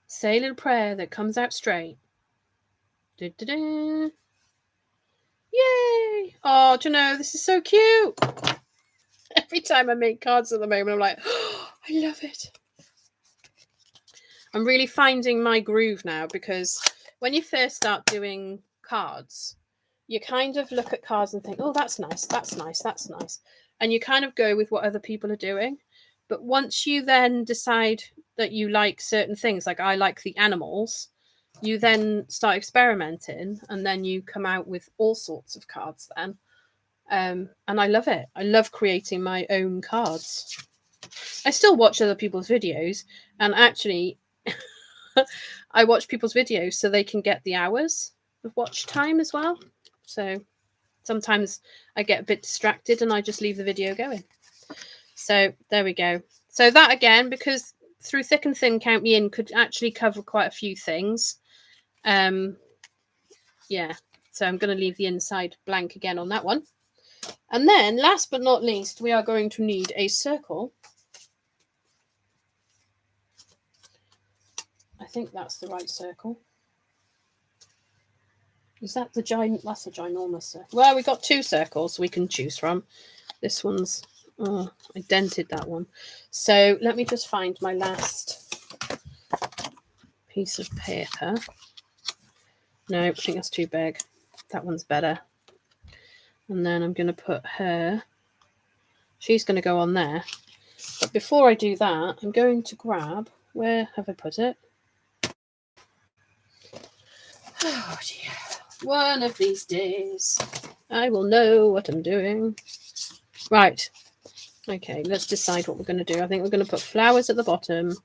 Say a little prayer that comes out straight. Da-da-da. Yay! Oh, do you know, this is so cute. Every time I make cards at the moment, I'm like, oh, I love it. I'm really finding my groove now, because when you first start doing cards, you kind of look at cards and think, oh, that's nice, that's nice, that's nice. And you kind of go with what other people are doing. But once you then decide that you like certain things, like I like the animals, you then start experimenting, and then you come out with all sorts of cards then. And I love it. I love creating my own cards. I still watch other people's videos, and actually I watch people's videos so they can get the hours of watch time as well. So sometimes I get a bit distracted and I just leave the video going. So there we go. So that again, because Through Thick and Thin, Count Me In could actually cover quite a few things. Yeah, so I'm going to leave the inside blank again on that one. And then last but not least, we are going to need a circle. I think that's the right circle. Is that the giant? That's a ginormous circle. Well, we got 2 circles we can choose from. This one's, oh, I dented that one. So let me just find my last piece of paper. No, I think that's too big. That one's better. And then I'm going to put her. She's going to go on there. But before I do that, I'm going to grab, where have I put it? Oh dear. One of these days, I will know what I'm doing. Right. Okay, let's decide what we're going to do. I think we're going to put flowers at the bottom.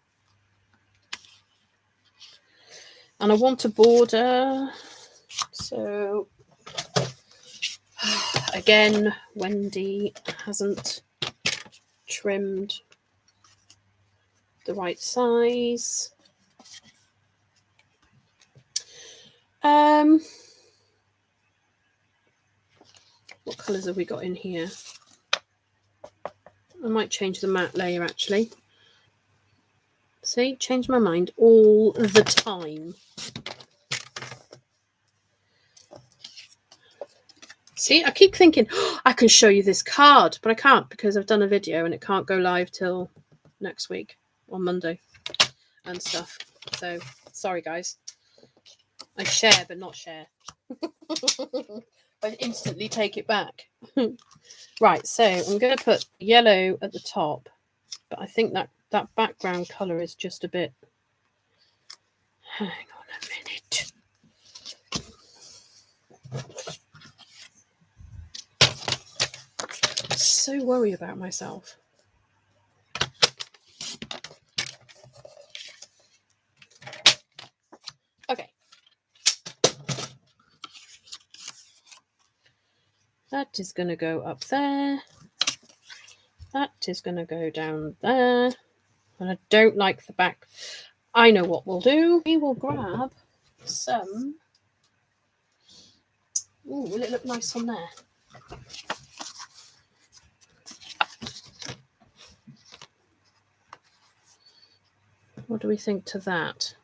And I want a border. So, again, Wendy hasn't trimmed the right size. What colours have we got in here? I might change the matte layer actually. See, change my mind all the time. See, I keep thinking, oh, I can show you this card, but I can't because I've done a video and it can't go live till next week on Monday and stuff. So, sorry guys. I share, but not share. I instantly take it back. Right, so I'm going to put yellow at the top, but I think that background colour is just a bit... Hang on a minute. So worry about myself. Okay. That is going to go up there. That is going to go down there. And I don't like the back. I know what we'll do. We will grab some... Ooh, will it look nice on there? What do we think to that?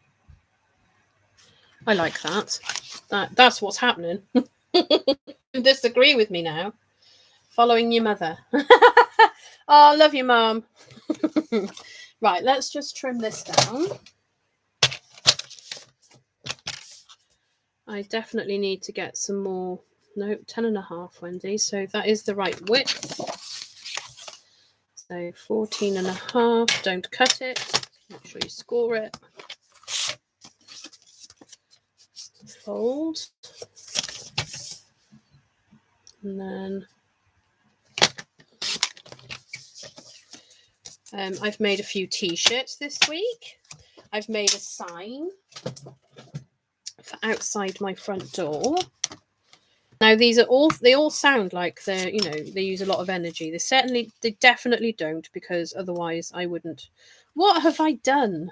I like that. That's what's happening. Disagree with me now. Following your mother. Oh, love you, Mum. Right, let's just trim this down. I definitely need to get some more. No, 10.5, Wendy. So that is the right width. So 14.5. Don't cut it. Make sure you score it. Fold. And then I've made a few t-shirts this week. I've made a sign for outside my front door. Now these are all, they all sound like they're, you know, they use a lot of energy. They definitely don't, because otherwise I wouldn't. What have I done?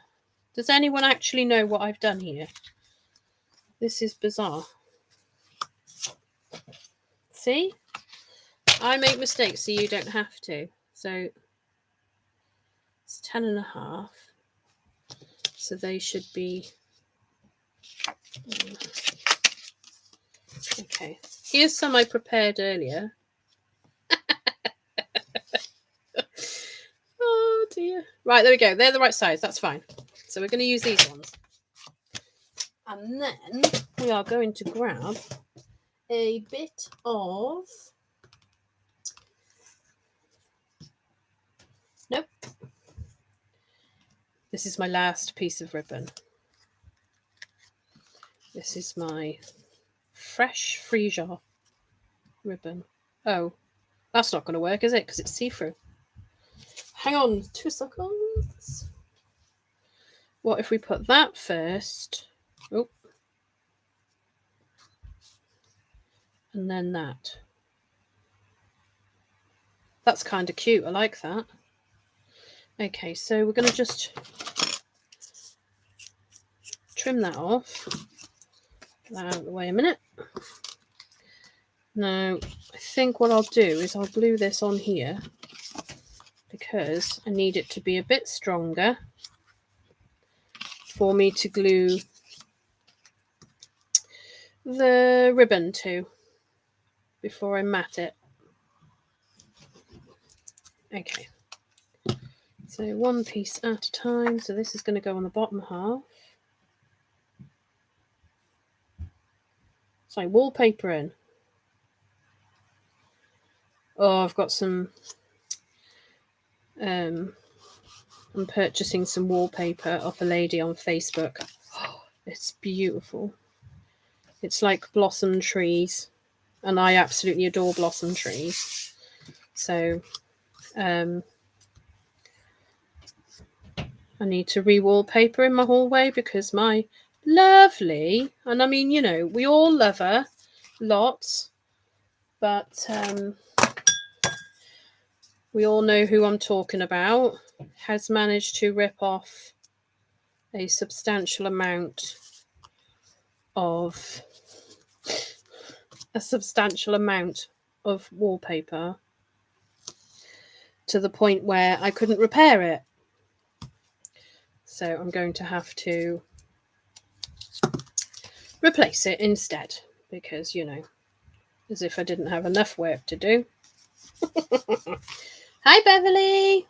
Does anyone actually know what I've done here? This is bizarre. See? I make mistakes so you don't have to. So it's 10.5. So they should be... Okay. Here's some I prepared earlier. Oh dear. Right, there we go. They're the right size. That's fine. So we're going to use these ones. And then we are going to grab a bit of... Nope. This is my last piece of ribbon. This is my fresh freesia ribbon. Oh, that's not going to work, is it? Because it's see-through. Hang on 2 seconds. What if we put that first? Oh. And then that. That's kind of cute. I like that. Okay, so we're going to just trim that off. that out of the way a minute. Now, I think what I'll do is I'll glue this on here because I need it to be a bit stronger for me to glue the ribbon to before I mat it. Okay, so one piece at a time. So this is going to go on the bottom half. So wallpaper in. Oh, I've got some I'm purchasing some wallpaper off a lady on Facebook. Oh, it's beautiful. It's like blossom trees, and I absolutely adore blossom trees. So I need to re-wallpaper in my hallway because my lovely, and I mean, you know, we all love her lots, but we all know who I'm talking about, has managed to rip off a substantial amount of wallpaper to the point where I couldn't repair it. So I'm going to have to replace it instead because, you know, as if I didn't have enough work to do. Hi, Beverly.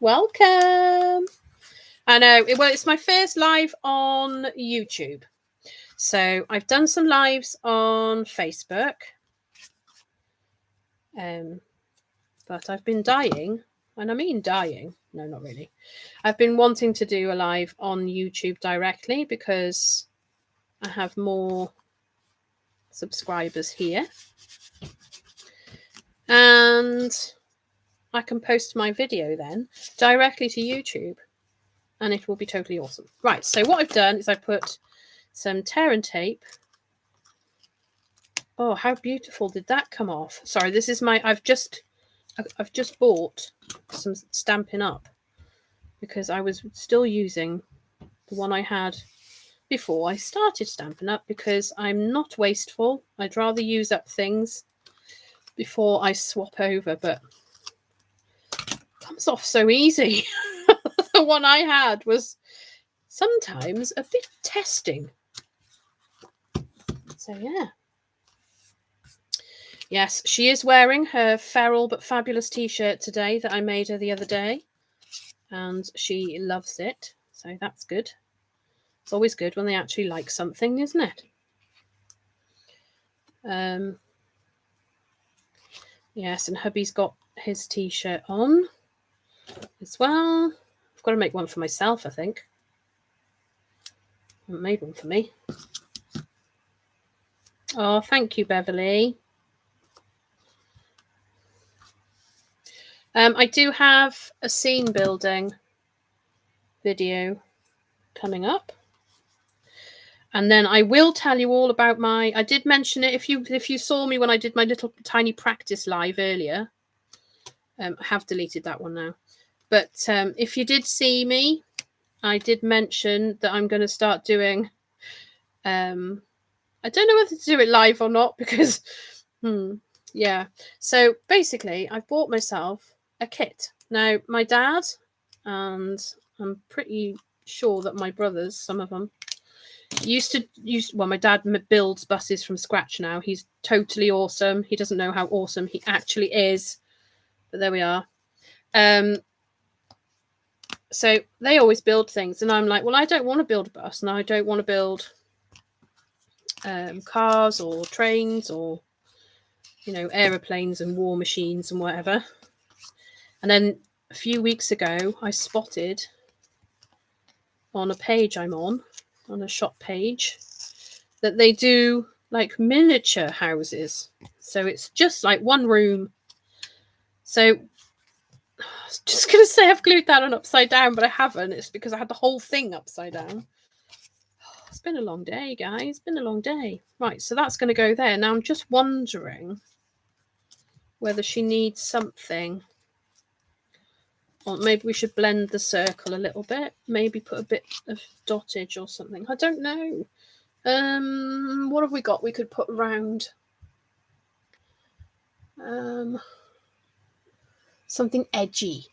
Welcome. I know, it's my first live on YouTube. So I've done some lives on Facebook. But I've been dying, and I mean dying. No, not really. I've been wanting to do a live on YouTube directly because I have more subscribers here. And I can post my video then directly to YouTube, and it will be totally awesome. Right, so what I've done is I put some tear and tape. Oh, how beautiful did that come off? Sorry, this is my, I've just bought some Stampin' Up because I was still using the one I had before I started Stampin' Up because I'm not wasteful. I'd rather use up things before I swap over, but it comes off so easy. The one I had was sometimes a bit testing. So yeah. Yes, she is wearing her Feral but Fabulous t-shirt today that I made her the other day. And she loves it. So that's good. It's always good when they actually like something, isn't it? Yes, and hubby's got his t-shirt on as well. I've got to make one for myself, I think. I haven't made one for me. Oh, thank you, Beverly. I do have a scene building video coming up. And then I will tell you all about my, I did mention it if you saw me when I did my little tiny practice live earlier. I have deleted that one now. But if you did see me, I did mention that I'm going to start doing, I don't know whether to do it live or not because, yeah. So basically, I've bought myself a kit. Now, my dad, and I'm pretty sure that my brothers, some of them, well, my dad builds buses from scratch now. He's totally awesome. He doesn't know how awesome he actually is, but there we are. So they always build things, and I'm like, well, I don't want to build a bus, and I don't want to build cars or trains or, you know, aeroplanes and war machines and whatever. And then a few weeks ago, I spotted on a page I'm on a shop page, that they do like miniature houses. So it's just like one room. So I was just going to say I've glued that on upside down, but I haven't. It's because I had the whole thing upside down. It's been a long day, guys. It's been a long day. Right, so that's going to go there. Now I'm just wondering whether she needs something. Or maybe we should blend the circle a little bit. Maybe put a bit of dottage or something. I don't know. What have we got? We could put around something edgy.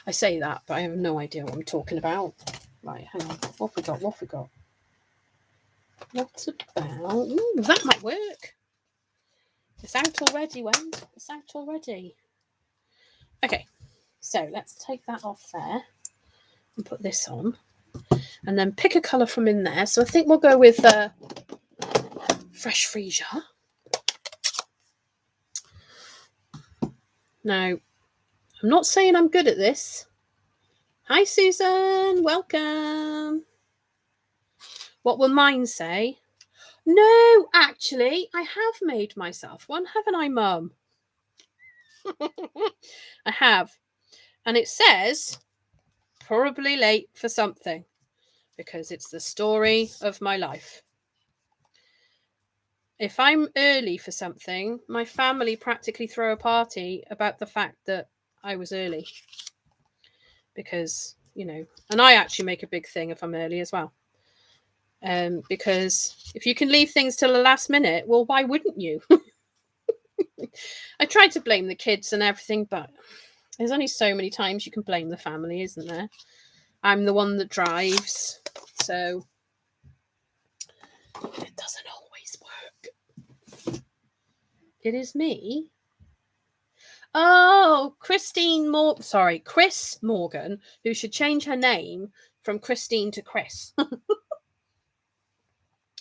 I say that, but I have no idea what I'm talking about. Right, hang on. What have we got? What have we got? What about... Ooh, that might work. It's out already, Wen. It's out already. Okay, so let's take that off there and put this on. And then pick a colour from in there. So I think we'll go with Fresh Freesia. Now, I'm not saying I'm good at this. Hi, Susan. Welcome. What will mine say? No, actually, I have made myself one, haven't I, Mum? I have. And it says, probably late for something, because it's the story of my life. If I'm early for something, my family practically throw a party about the fact that I was early. Because, you know, and I actually make a big thing if I'm early as well. Because if you can leave things till the last minute, well, why wouldn't you? I tried to blame the kids and everything, but there's only so many times you can blame the family, isn't there? I'm the one that drives, so it doesn't always work. It is me. Oh, Chris Morgan, who should change her name from Christine to Chris.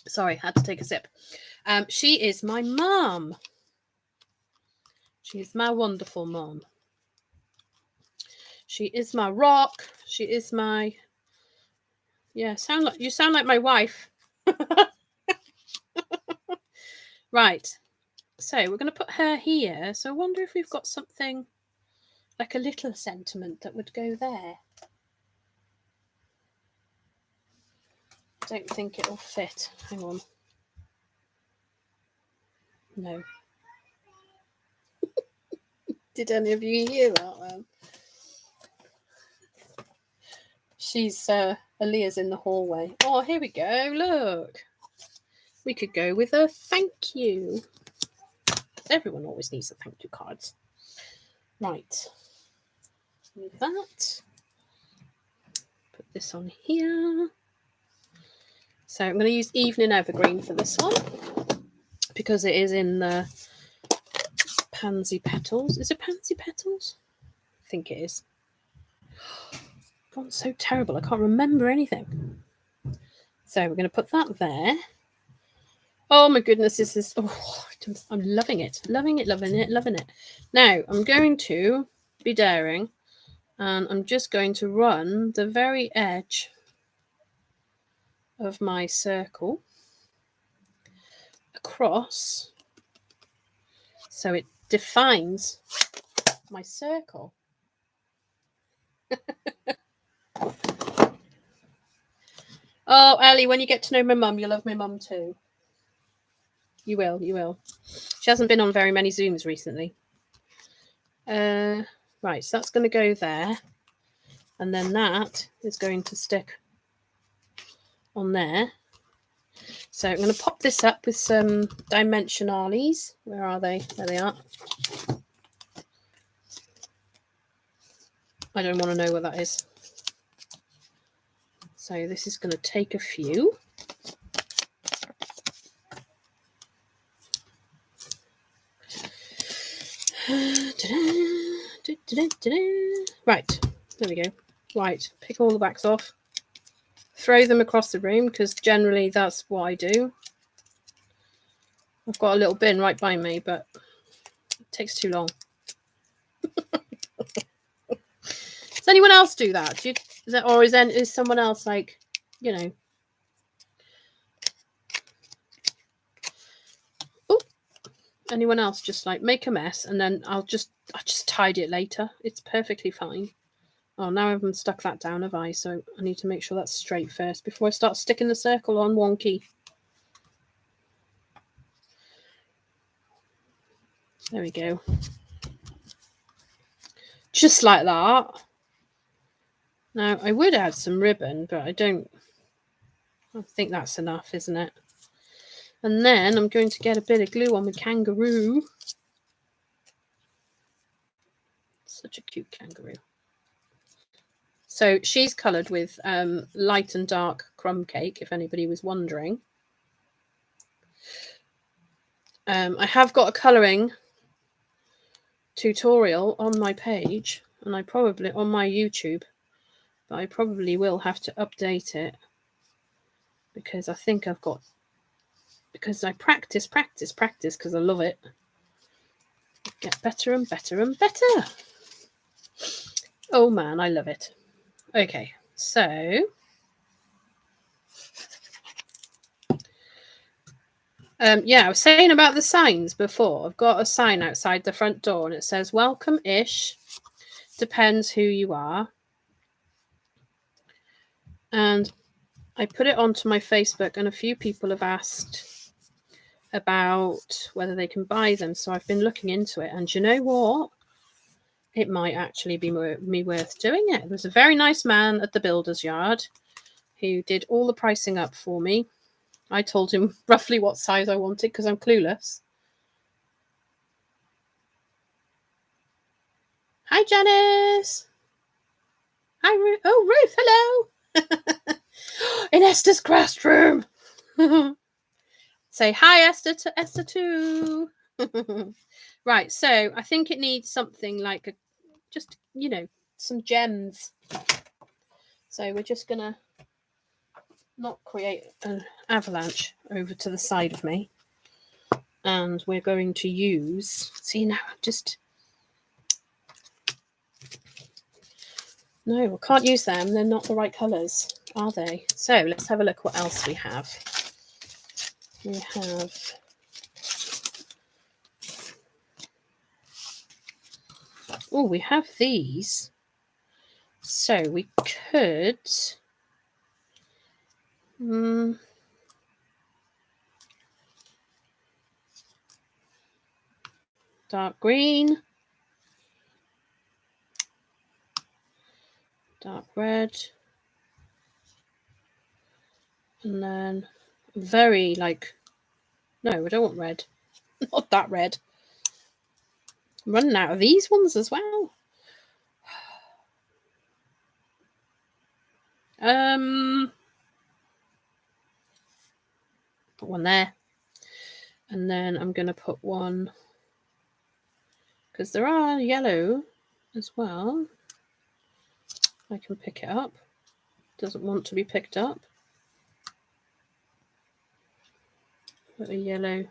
Sorry, had to take a sip. She is my mum. She is my wonderful mum. She is my rock. She is my... Yeah, you sound like my wife. Right. So we're going to put her here. So I wonder if we've got something like a little sentiment that would go there. Don't think it'll fit. Hang on. No. Did any of you hear that? She's Aaliyah's in the hallway. Oh, here we go. Look. We could go with a thank you. Everyone always needs a thank you cards. Right. Move that. Put this on here. So I'm going to use Evening Evergreen for this one because it is in the Pansy Petals. Is it Pansy Petals? I think it is. God, it's so terrible. I can't remember anything. So we're going to put that there. Oh my goodness, this is... Oh, I'm loving it. Loving it, loving it, loving it. Now, I'm going to be daring and I'm just going to run the very edge of my circle across so it defines my circle. Oh, Ellie, when you get to know my mum, you'll love my mum too. You will, you will. She hasn't been on very many Zooms recently. Right, so that's going to go there. And then that is going to stick on there. So I'm going to pop this up with some Dimensionales. Where are they? There they are. I don't want to know what that is. So this is going to take a few. Right, there we go. Right, pick all the backs off. Throw them across the room because generally that's what I do. I've got a little bin right by me, but it takes too long. Does anyone else do that? Is someone else like, you know? Oh, anyone else just like make a mess and then I'll just tidy it later. It's perfectly fine. Oh, now I haven't stuck that down, have I? So I need to make sure that's straight first before I start sticking the circle on wonky. There we go. Just like that. Now, I would add some ribbon, but I don't I think that's enough, isn't it? And then I'm going to get a bit of glue on the kangaroo. Such a cute kangaroo. So she's coloured with light and dark crumb cake, if anybody was wondering. I have got a colouring tutorial on my page, and I probably on my YouTube, but I probably will have to update it because I think I've got, because I practice because I love it. Get better and better and better. Oh man, I love it. Okay, so yeah, I was saying about the signs before. I've got a sign outside the front door and it says welcome-ish, depends who you are. And I put it onto my Facebook and a few people have asked about whether they can buy them. So I've been looking into it, and you know what? It might actually be me worth doing it. There was a very nice man at the builder's yard who did all the pricing up for me. I told him roughly what size I wanted because I'm clueless. Hi, Janice. Hi, Ruth. Oh, Ruth, hello. In Esther's classroom. Say hi, Esther, to Esther too. Right, so I think it needs something like just, you know, some gems. So we're just going to not create an avalanche over to the side of me. And we're going to use, see now, just, no, I can't use them. They're not the right colours, are they? So let's have a look what else we have. We have we have these. So we could dark green, dark red, and then very like, no, I don't want red. Not that red. I'm running out of these ones as well. Put one there. And then I'm going to put one, because there are yellow as well. I can pick it up. Doesn't want to be picked up. Put a yellow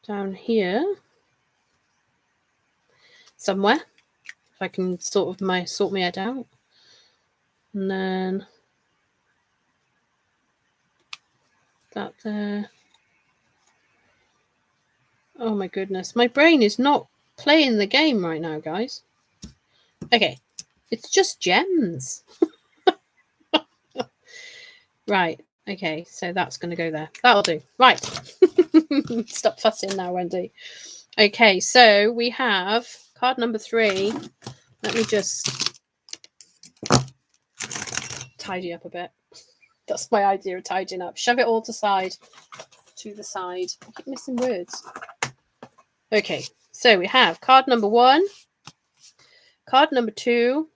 down here somewhere, if I can sort my head out. And then that there. Oh my goodness, my brain is not playing the game right now, guys. Okay, it's just gems. Right, okay, so that's going to go there. That'll do. Right. Stop fussing now, Wendy. Okay, so we have card number 3. Let me just tidy up a bit. That's my idea of tidying up. Shove it all to the side. I keep missing words. Okay, so we have card number 1, card number 2,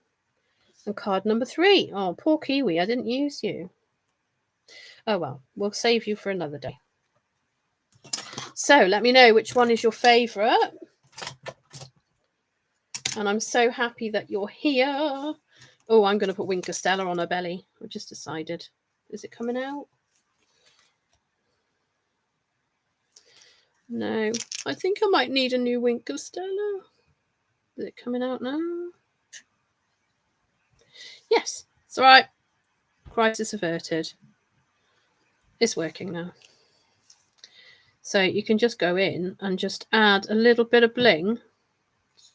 and card number 3. Oh, poor Kiwi, I didn't use you. Oh well, we'll save you for another day. So let me know which one is your favourite. And I'm so happy that you're here. Oh, I'm going to put Winker Stella on her belly. I've just decided. Is it coming out? No. I think I might need a new Winker Stella. Is it coming out now? Yes. It's all right. Crisis averted. It's working now. So you can just go in and just add a little bit of bling.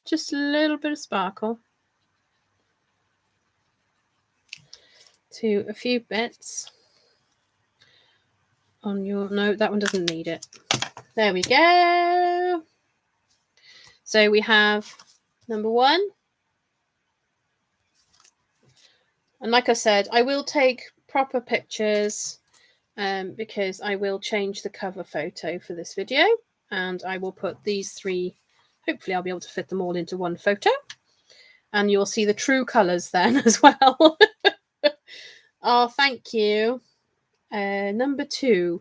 Just a little bit of sparkle. To a few bits. On your... No, that one doesn't need it. There we go. So we have number 1. And like I said, I will take proper pictures because I will change the cover photo for this video, and I will put these 3, hopefully I'll be able to fit them all into one photo, and you'll see the true colours then as well. Oh, thank you. Number 2,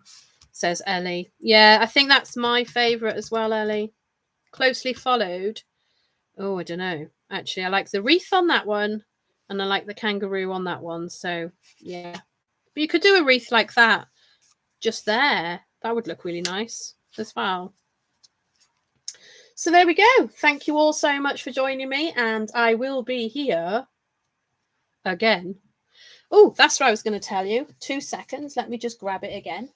says Ellie. Yeah, I think that's my favourite as well, Ellie. Closely followed. Oh, I don't know. Actually, I like the wreath on that one, and I like the kangaroo on that one. So, yeah. But you could do a wreath like that just there. That would look really nice as well. So there we go. Thank you all so much for joining me, and I will be here again. Oh, that's what I was going to tell you. 2 seconds. Let me just grab it again.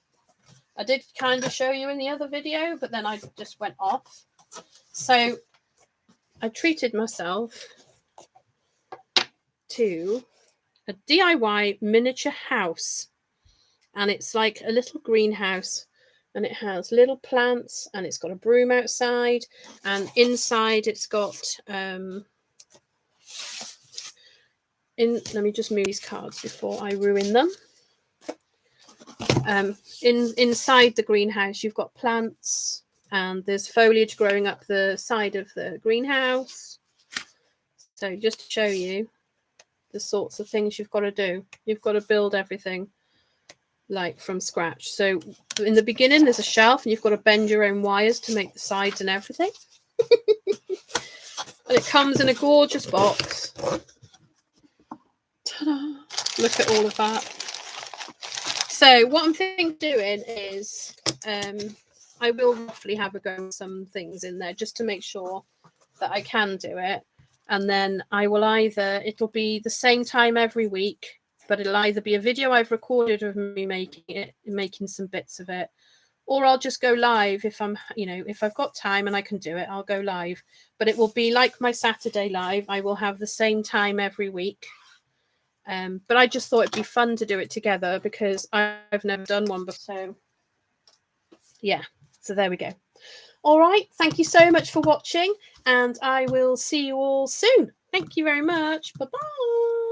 I did kind of show you in the other video, but then I just went off. So I treated myself to a DIY miniature house. And it's like a little greenhouse. And it has little plants, and it's got a broom outside. And inside it's got... let me just move these cards before I ruin them. Inside the greenhouse, you've got plants, and there's foliage growing up the side of the greenhouse. So just to show you the sorts of things you've got to do. You've got to build everything like from scratch. So in the beginning, there's a shelf, and you've got to bend your own wires to make the sides and everything. And it comes in a gorgeous box. Ta-da! Look at all of that. So what I'm thinking of doing is I will roughly have a go at some things in there just to make sure that I can do it. And then I will it'll be the same time every week, but it'll either be a video I've recorded of me making some bits of it, or I'll just go live if if I've got time and I can do it, I'll go live. But it will be like my Saturday live. I will have the same time every week. But I just thought it'd be fun to do it together because I've never done one before. So, yeah. So there we go. All right. Thank you so much for watching, and I will see you all soon. Thank you very much. Bye-bye.